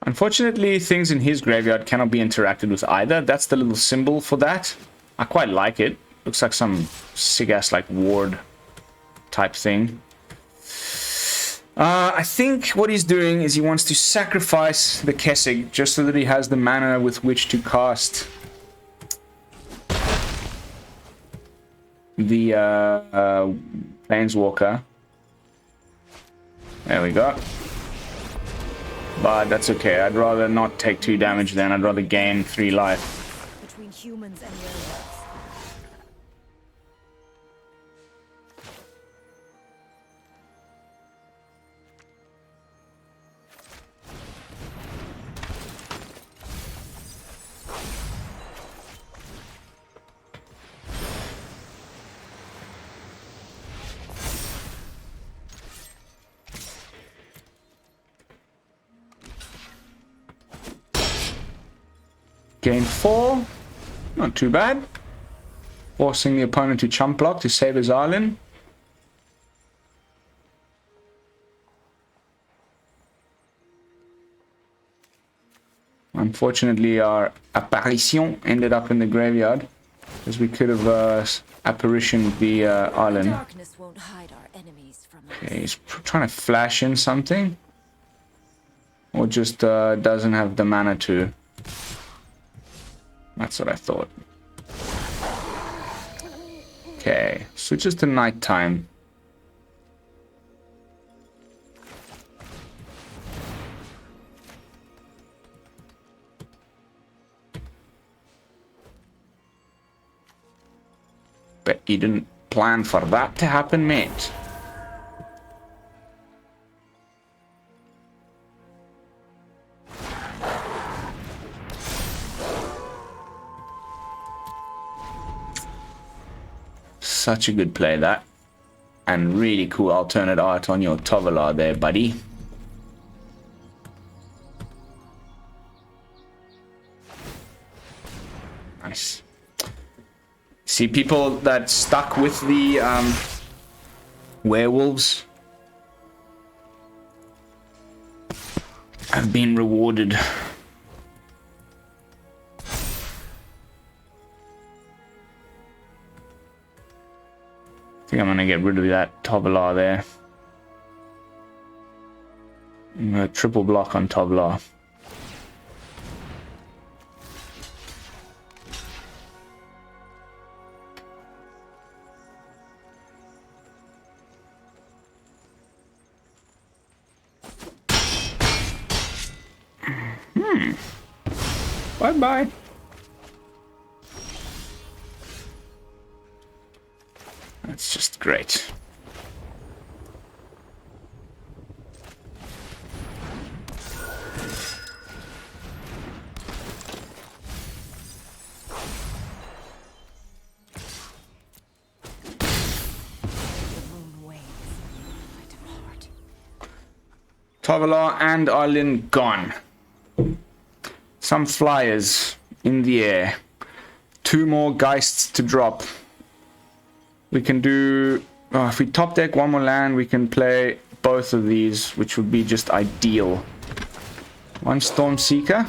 Unfortunately, things in his graveyard cannot be interacted with either. That's the little symbol for that. I quite like it. Looks like some sick-ass like ward type thing. I think what he's doing is he wants to sacrifice the Kessig just so that he has the mana with which to cast the Planeswalker. There we go. But that's okay. I'd rather not take 2 damage then. I'd rather gain 3 life. Between humans and werewolves. Gain 4. Not too bad. Forcing the opponent to chump block to save his island. Unfortunately, our Apparition ended up in the graveyard, as we could have Apparition the island. Darkness won't hide our enemies from us. Okay, he's trying to flash in something. Or just doesn't have the mana to. That's what I thought. Okay, switches to nighttime. Bet you didn't plan for that to happen, mate. Such a good play, that. And really cool alternate art on your Tovolar there, buddy. Nice. See, people that stuck with the werewolves have been rewarded. I think I'm gonna get rid of that Tovolar there. I'm gonna triple block on Tovolar. Bye-bye. That's just great. Tovolar and Arlinn gone. Some flyers in the air. 2 more Geists to drop. We can do... Oh, if we top deck 1 more land, we can play both of these, which would be just ideal. 1 Stormseeker.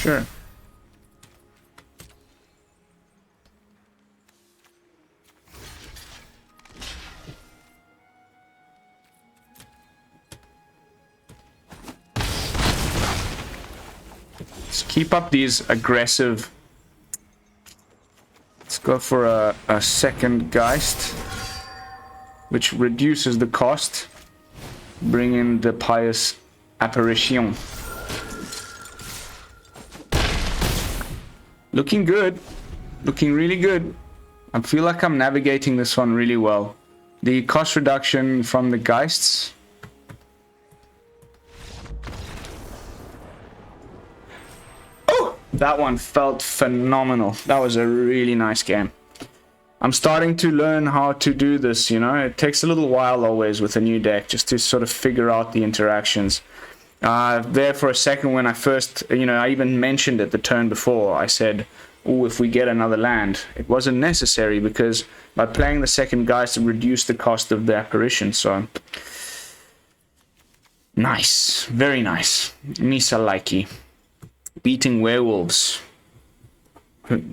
Sure. Keep up these aggressive. Let's go for a second Geist, which reduces the cost. Bring in the Pious Apparition. Looking good. Looking really good. I feel like I'm navigating this one really well. The cost reduction from the Geists. That one felt phenomenal. That was a really nice game. I'm starting to learn how to do this, you know. It takes a little while always with a new deck just to sort of figure out the interactions. There for a second when I first, you know, I even mentioned it the turn before. I said, oh, if we get another land. It wasn't necessary because by playing the second Geist it reduced the cost of the apparition. So, nice. Very nice. Misa likey. Beating werewolves.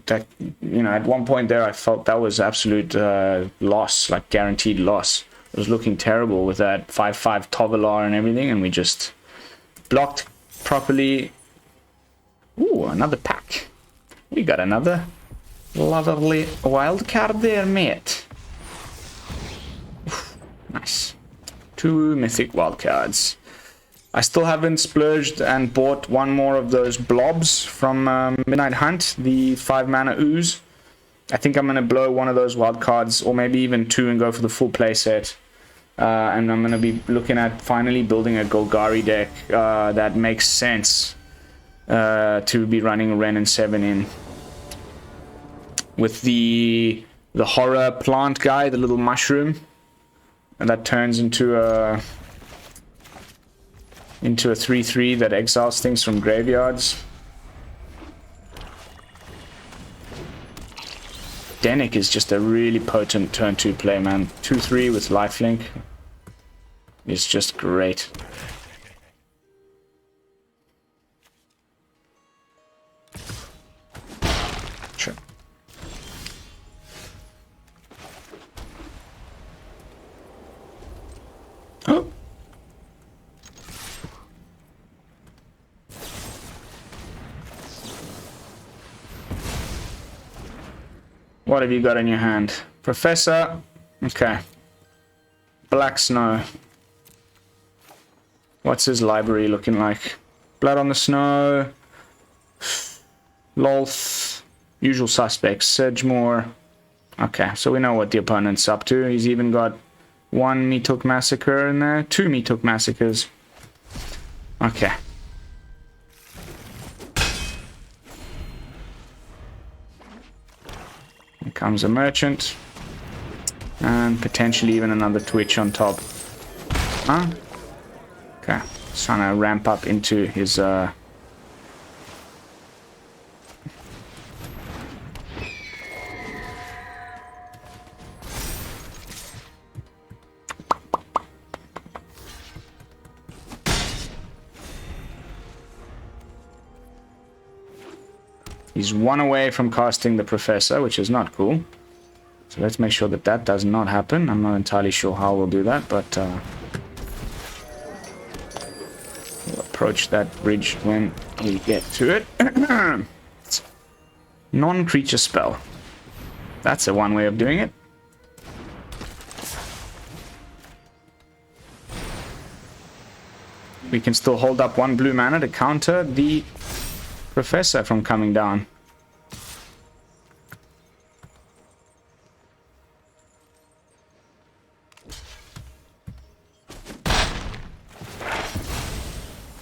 That, you know, at one point there I felt that was absolute loss, like guaranteed loss. It was looking terrible with that 5/5 Tovolar and everything, and we just blocked properly. Ooh, another pack. We got another lovely wild card there, mate. Oof, nice. 2 mythic wild cards. I still haven't splurged and bought 1 more of those blobs from Midnight Hunt, the 5 mana ooze. I think I'm going to blow 1 of those wild cards, or maybe even 2, and go for the full play set. And I'm going to be looking at finally building a Golgari deck that makes sense to be running Ren and 7 in. With the horror plant guy, the little mushroom, and that turns into a 3/3 that exiles things from graveyards. Dennick is just a really potent turn 2 play, man. 2/3 with lifelink is just great. Sure. Oh. What have you got in your hand? Professor. Okay. Black Snow. What's his library looking like? Blood on the Snow. Lolth. Usual suspects. Sedgemoor. Okay, so we know what the opponent's up to. He's even got 1 Meathook Massacre in there. 2 Meathook Massacres. Okay. comes a merchant. And potentially even another Twitch on top. Huh? Okay. He's trying to ramp up into his... He's one away from casting the Professor, which is not cool. So let's make sure that that does not happen. I'm not entirely sure how we'll do that, but we'll approach that bridge when we get to it. Non-creature spell. That's a one way of doing it. We can still hold up one blue mana to counter the Professor from coming down.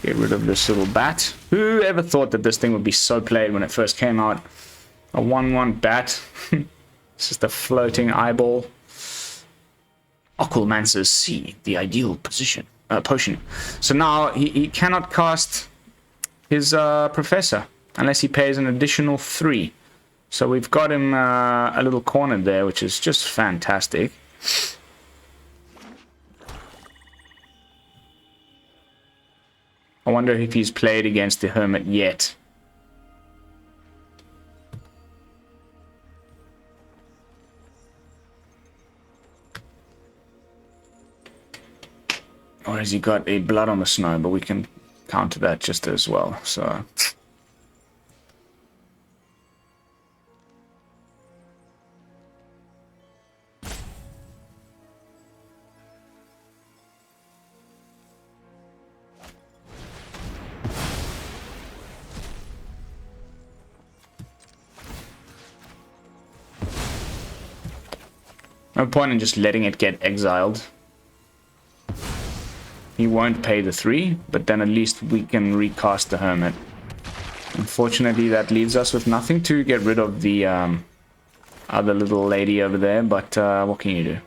Get rid of this little bat. Who ever thought that this thing would be so played when it first came out? A 1/1 bat. It's just a floating eyeball. Occlumancer's C, the ideal position. Potion. So now he cannot cast his Professor unless he pays an additional 3. So we've got him a little cornered there, which is just fantastic. I wonder if he's played against the Hermit yet. Or has he got a Blood on the Snow, but we can counter that just as well, so... No point in just letting it get exiled. He won't pay the 3, but then at least we can recast the Hermit. Unfortunately, that leaves us with nothing to get rid of the other little lady over there, but what can you do?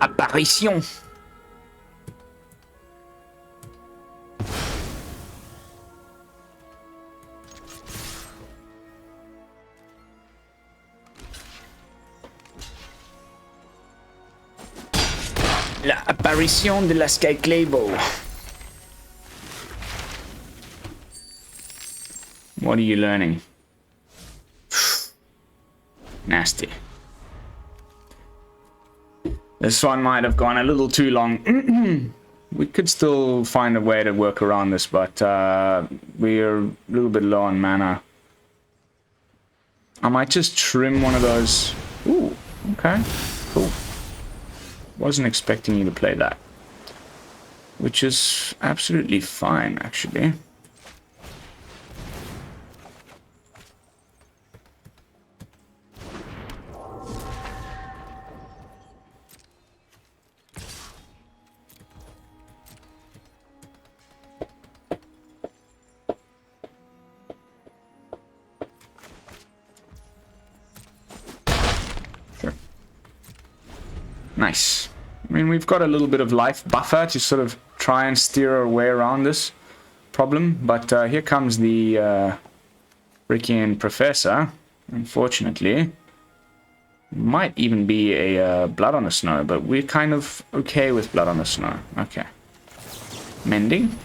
Apparition! La apparition de la Skyclave. What are you learning? Nasty. This one might have gone a little too long. We could still find a way to work around this, but we're a little bit low on mana. I might just trim one of those. Ooh, okay, cool. Wasn't expecting you to play that. Which is absolutely fine, actually. Nice. I mean, we've got a little bit of life buffer to sort of try and steer our way around this problem, but here comes the freaking Professor, unfortunately. Might even be a Blood on the Snow, but we're kind of okay with Blood on the Snow. Okay. Mending.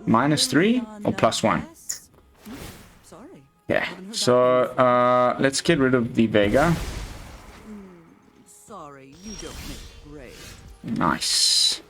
-3 or +1? Sorry. Yeah, so let's get rid of the Vega. Sorry, you don't make great. Nice.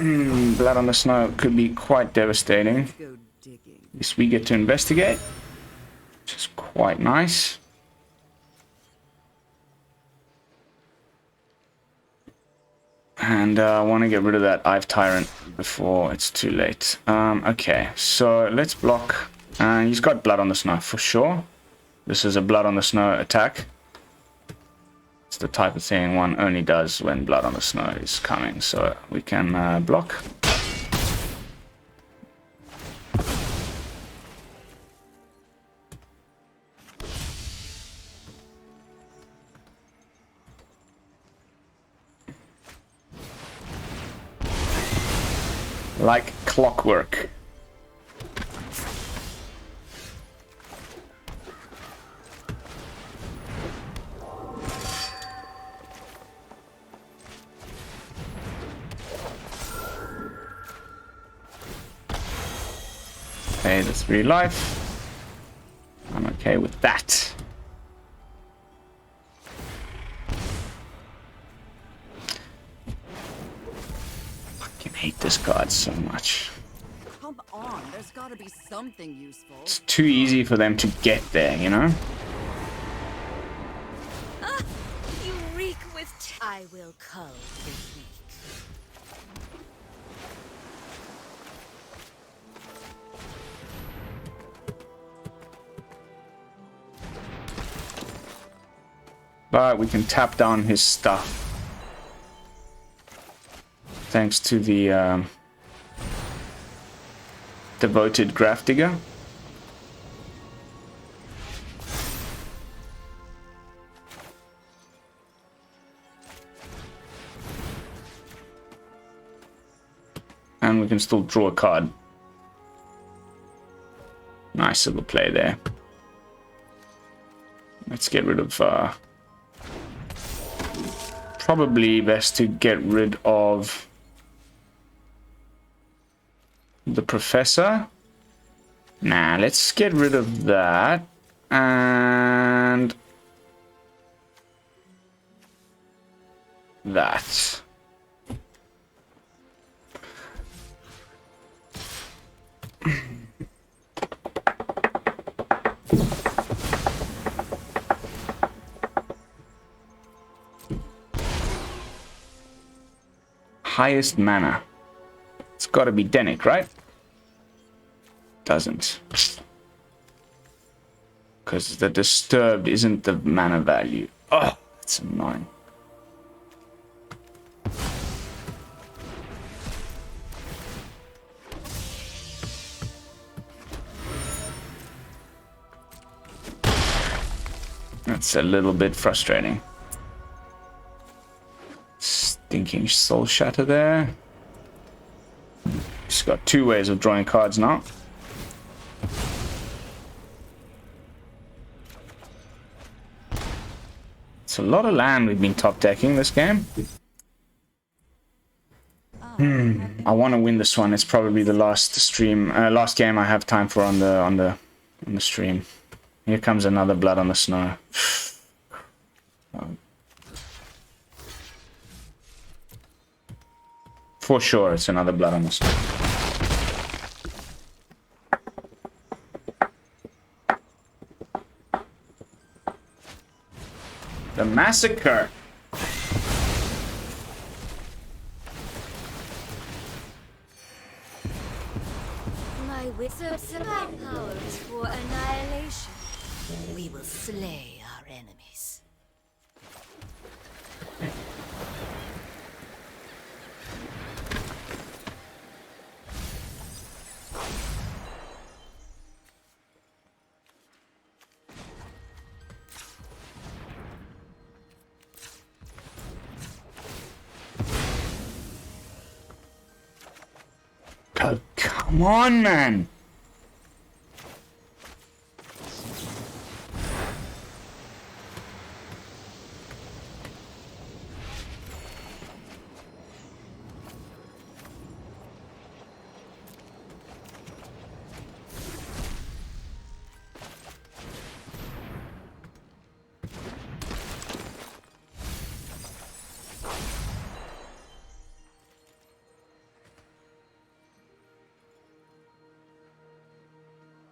Blood on the Snow could be quite devastating. Go digging. At least we get to investigate, which is quite nice. And I want to get rid of that Ive Tyrant before it's too late. Okay, so let's block. He's got Blood on the Snow for sure. This is a Blood on the Snow attack. It's the type of thing one only does when Blood on the Snow is coming. So we can block. Like clockwork. Okay, that's 3 life. I'm okay with that. Fucking hate this card so much. Come on, there's gotta be something useful. It's too easy for them to get there, you know? You reek with I will cull the weak. But we can tap down his stuff. Thanks to the Devoted Grafkeeper. And we can still draw a card. Nice little play there. Let's get rid of... probably best to get rid of the Professor. Nah, let's get rid of that. And that. Highest mana. It's got to be Dennick, right? Doesn't. Because the Disturbed isn't the mana value. Oh, that's annoying. That's a little bit frustrating. Stinking Soul Shatter there. He's got 2 ways of drawing cards now. It's a lot of land we've been top decking this game. I want to win this one. It's probably the last game I have time for on the stream. Here comes another Blood on the Snow. For sure, it's another Blood on the Snow. The Massacre. My wizards supply powers for annihilation. We will slay our enemies. Oh, come on, man.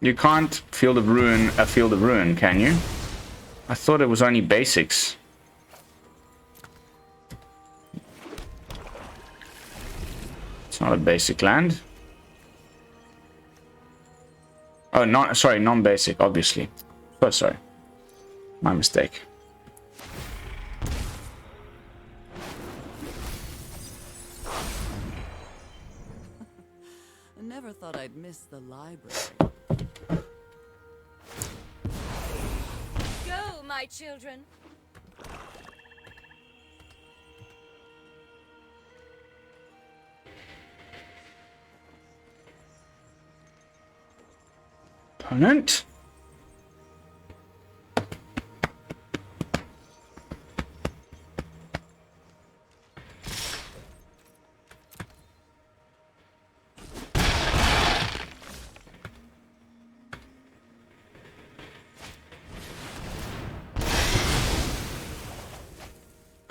You can't Field of Ruin a Field of Ruin, can you? I thought it was only basics. It's not a basic land. Oh, sorry, non-basic, obviously. Oh, sorry. My mistake. I never thought I'd miss the library. Go, my children. Opponent.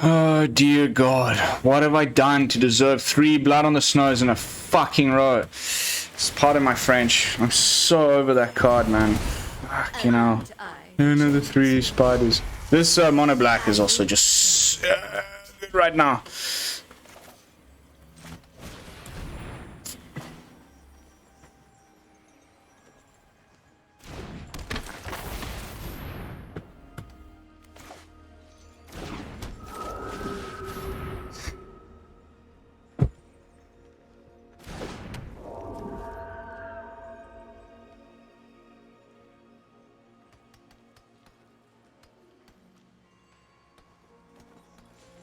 Oh dear God, what have I done to deserve 3 blood on the snows in a fucking row? It's part of my French. I'm so over that card, man. Fuck, you know. Another 3 spiders. This mono black is also just good right now.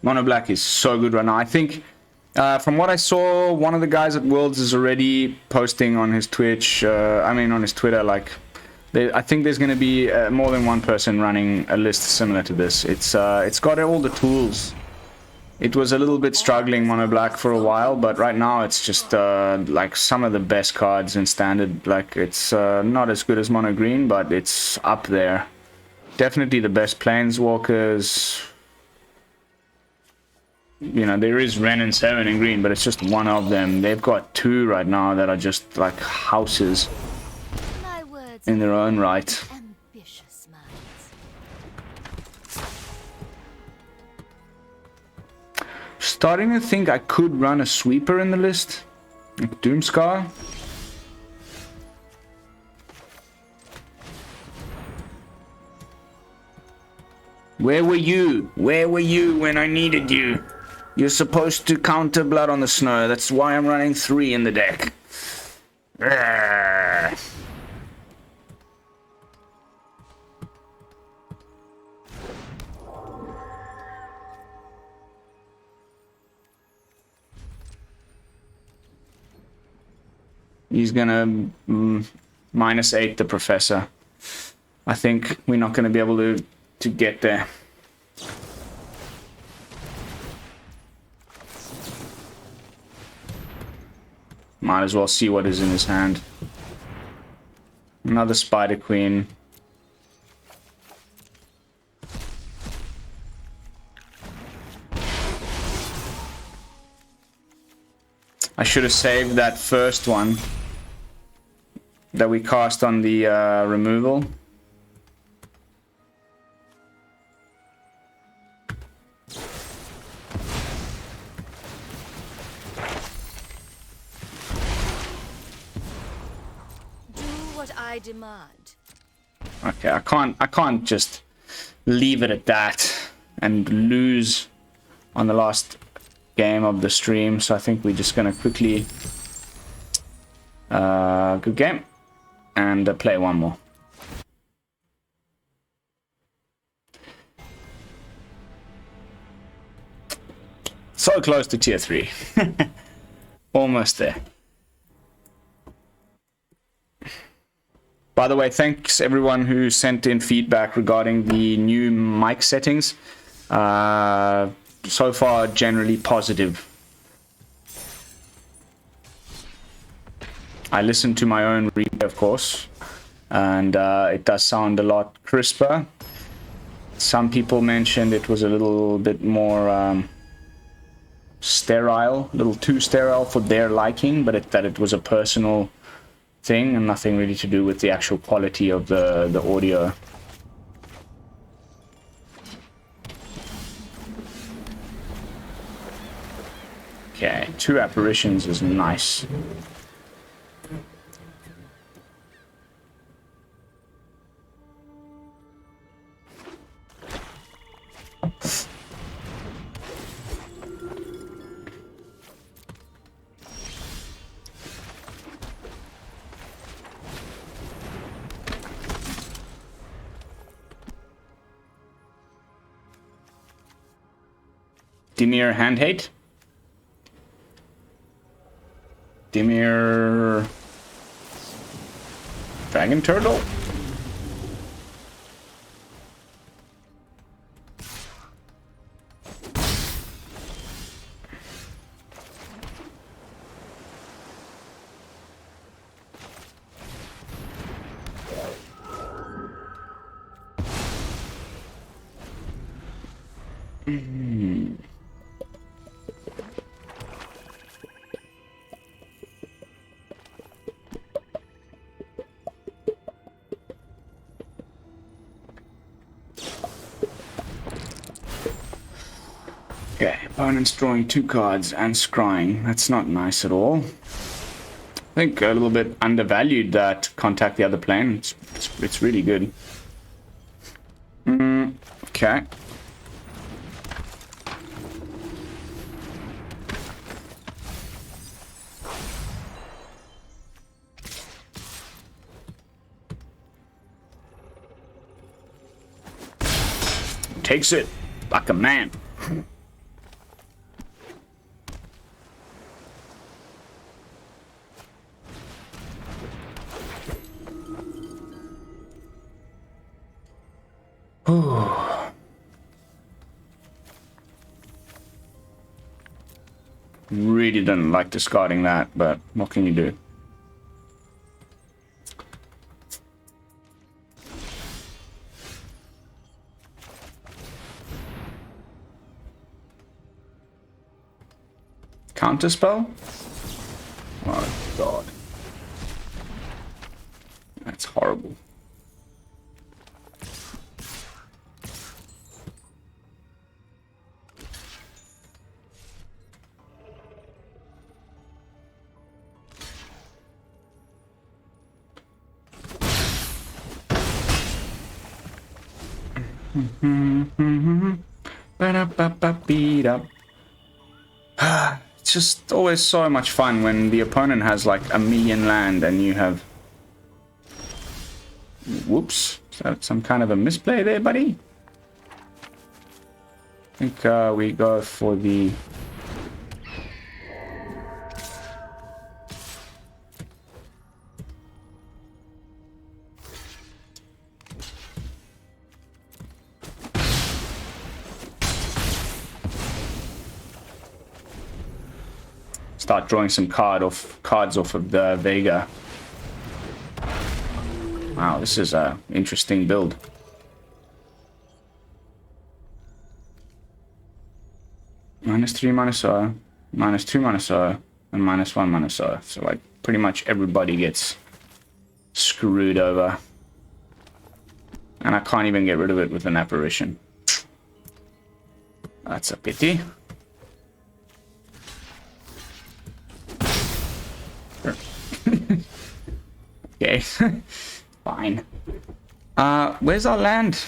Mono black is so good right now. I think from what I saw, one of the guys at Worlds is already posting on his Twitch, on his Twitter, like, I think there's going to be more than one person running a list similar to this. It's got all the tools. It was a little bit struggling mono black for a while, but right now it's just like some of the best cards in standard. Like, it's not as good as mono green, but it's up there. Definitely the best planeswalkers. You know, there is Ren and 7 in green, but it's just one of them. They've got 2 right now that are just like houses in their own right. Ambitious minds. Starting to think I could run a sweeper in the list. Like Doomscar. Where were you? Where were you when I needed you? You're supposed to counter blood on the snow. That's why I'm running 3 in the deck. He's gonna -8 the professor. I think we're not gonna be able to get there. Might as well see what is in his hand. Another Spider Queen. I should have saved that first one that we cast on the removal. I demand. Okay, I can't just leave it at that and lose on the last game of the stream, so I think we're just gonna quickly good game and play one more. So close to tier 3. Almost there. By the way, thanks everyone who sent in feedback regarding the new mic settings. So far, generally positive. I listened to my own replay, of course, and it does sound a lot crisper. Some people mentioned it was a little bit more sterile, a little too sterile for their liking, but that it was a personal thing and nothing really to do with the actual quality of the audio. Okay, 2 apparitions is nice. Dimir hand hate. Dimir dragon turtle. Okay, opponent's drawing 2 cards and scrying. That's not nice at all. I think a little bit undervalued that contact the other plane. It's really good. Okay. Takes it like a man. Really didn't like discarding that, but what can you do? Counterspell? Oh god. That's horrible. It's just always so much fun when the opponent has like 1,000,000 land and you have... Whoops. Is that some kind of a misplay there, buddy? I think we go for the... Start drawing some cards off of the Vega. Wow, this is a interesting build. -3 -0, -2 -0, and -1 -0. So like pretty much everybody gets screwed over. And I can't even get rid of it with an apparition. That's a pity. Okay, fine. Where's our land?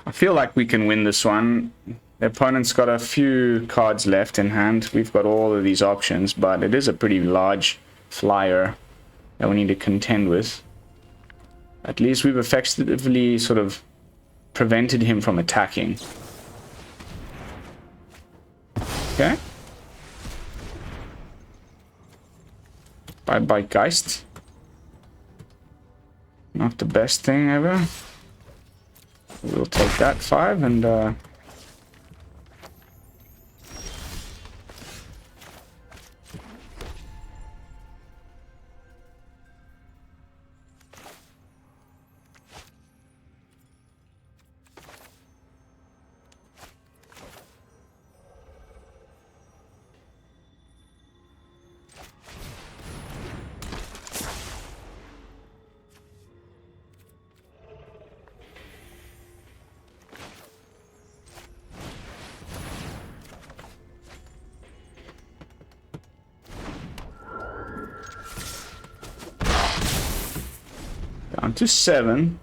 I feel like we can win this one. The opponent's got a few cards left in hand. We've got all of these options, but it is a pretty large flyer that we need to contend with. At least we've effectively sort of prevented him from attacking. Okay. by Geist. Not the best thing ever. We'll take that 5 and down to 7.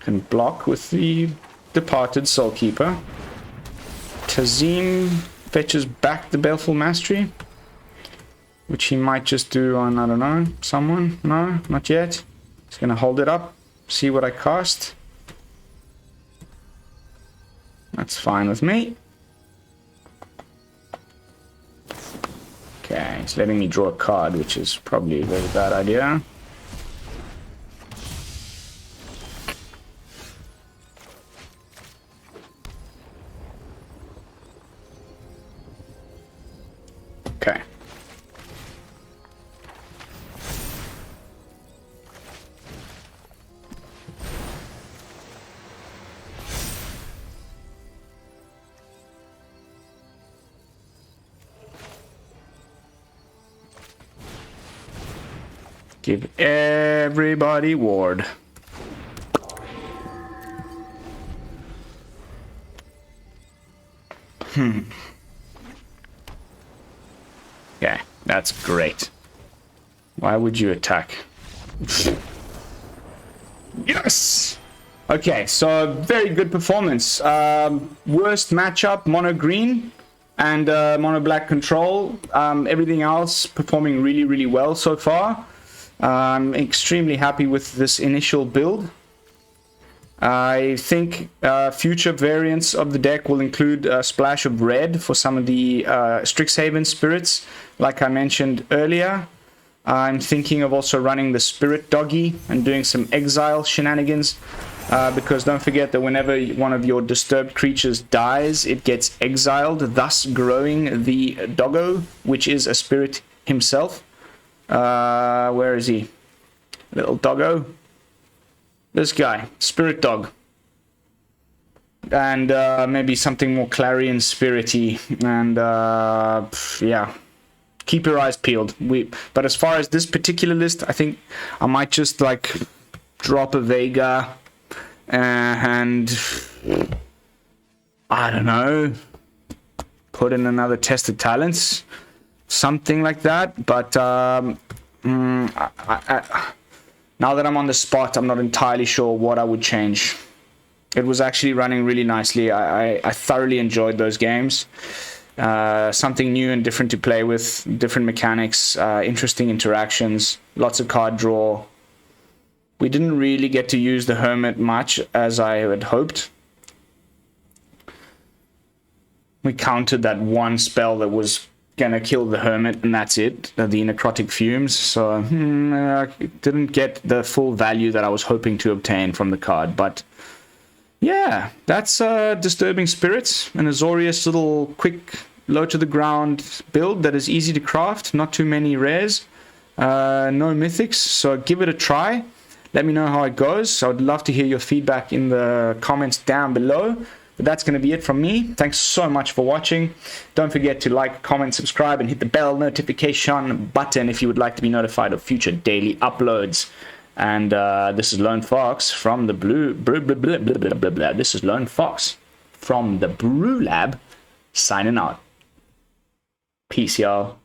Can block with the departed Soulkeeper. Tazim fetches back the Baleful Mastery, which he might just do on, I don't know, someone. No, not yet. He's gonna hold it up, see what I cast. That's fine with me. Okay, he's letting me draw a card, which is probably a very bad idea. Okay. Give everybody ward. Okay, that's great. Why would you attack? Yes! Okay, so very good performance. Worst matchup, mono green and mono black control. Everything else performing really, really well so far. I'm extremely happy with this initial build. I think future variants of the deck will include a splash of red for some of the Strixhaven spirits, like I mentioned earlier. I'm thinking of also running the Spirit Doggy and doing some exile shenanigans, because don't forget that whenever one of your disturbed creatures dies, it gets exiled, thus growing the doggo, which is a spirit himself. Where is he? Little doggo. This guy, Spirit Dog. And maybe something more Clarion Spirity. And yeah, keep your eyes peeled. But as far as this particular list, I think I might just like drop a Vega and I don't know, put in another Tested Talents. Something like that, but now that I'm on the spot, I'm not entirely sure what I would change. It was actually running really nicely. I thoroughly enjoyed those games. Something new and different to play with, different mechanics, interesting interactions, lots of card draw. We didn't really get to use the Hermit much as I had hoped. We countered that one spell that was gonna kill the Hermit, and that's it, the Necrotic Fumes. So I didn't get the full value that I was hoping to obtain from the card. But yeah, that's Disturbing Spirits, an Azorius little quick low to the ground build that is easy to craft, not too many rares, no mythics, so give it a try. Let me know how it goes. I would love to hear your feedback in the comments down below. But that's going to be it from me. Thanks so much for watching. Don't forget to like, comment, subscribe, and hit the bell notification button if you would like to be notified of future daily uploads. And this is Lone Fox from the This is Lone Fox from the BrewLab signing out. Peace, y'all.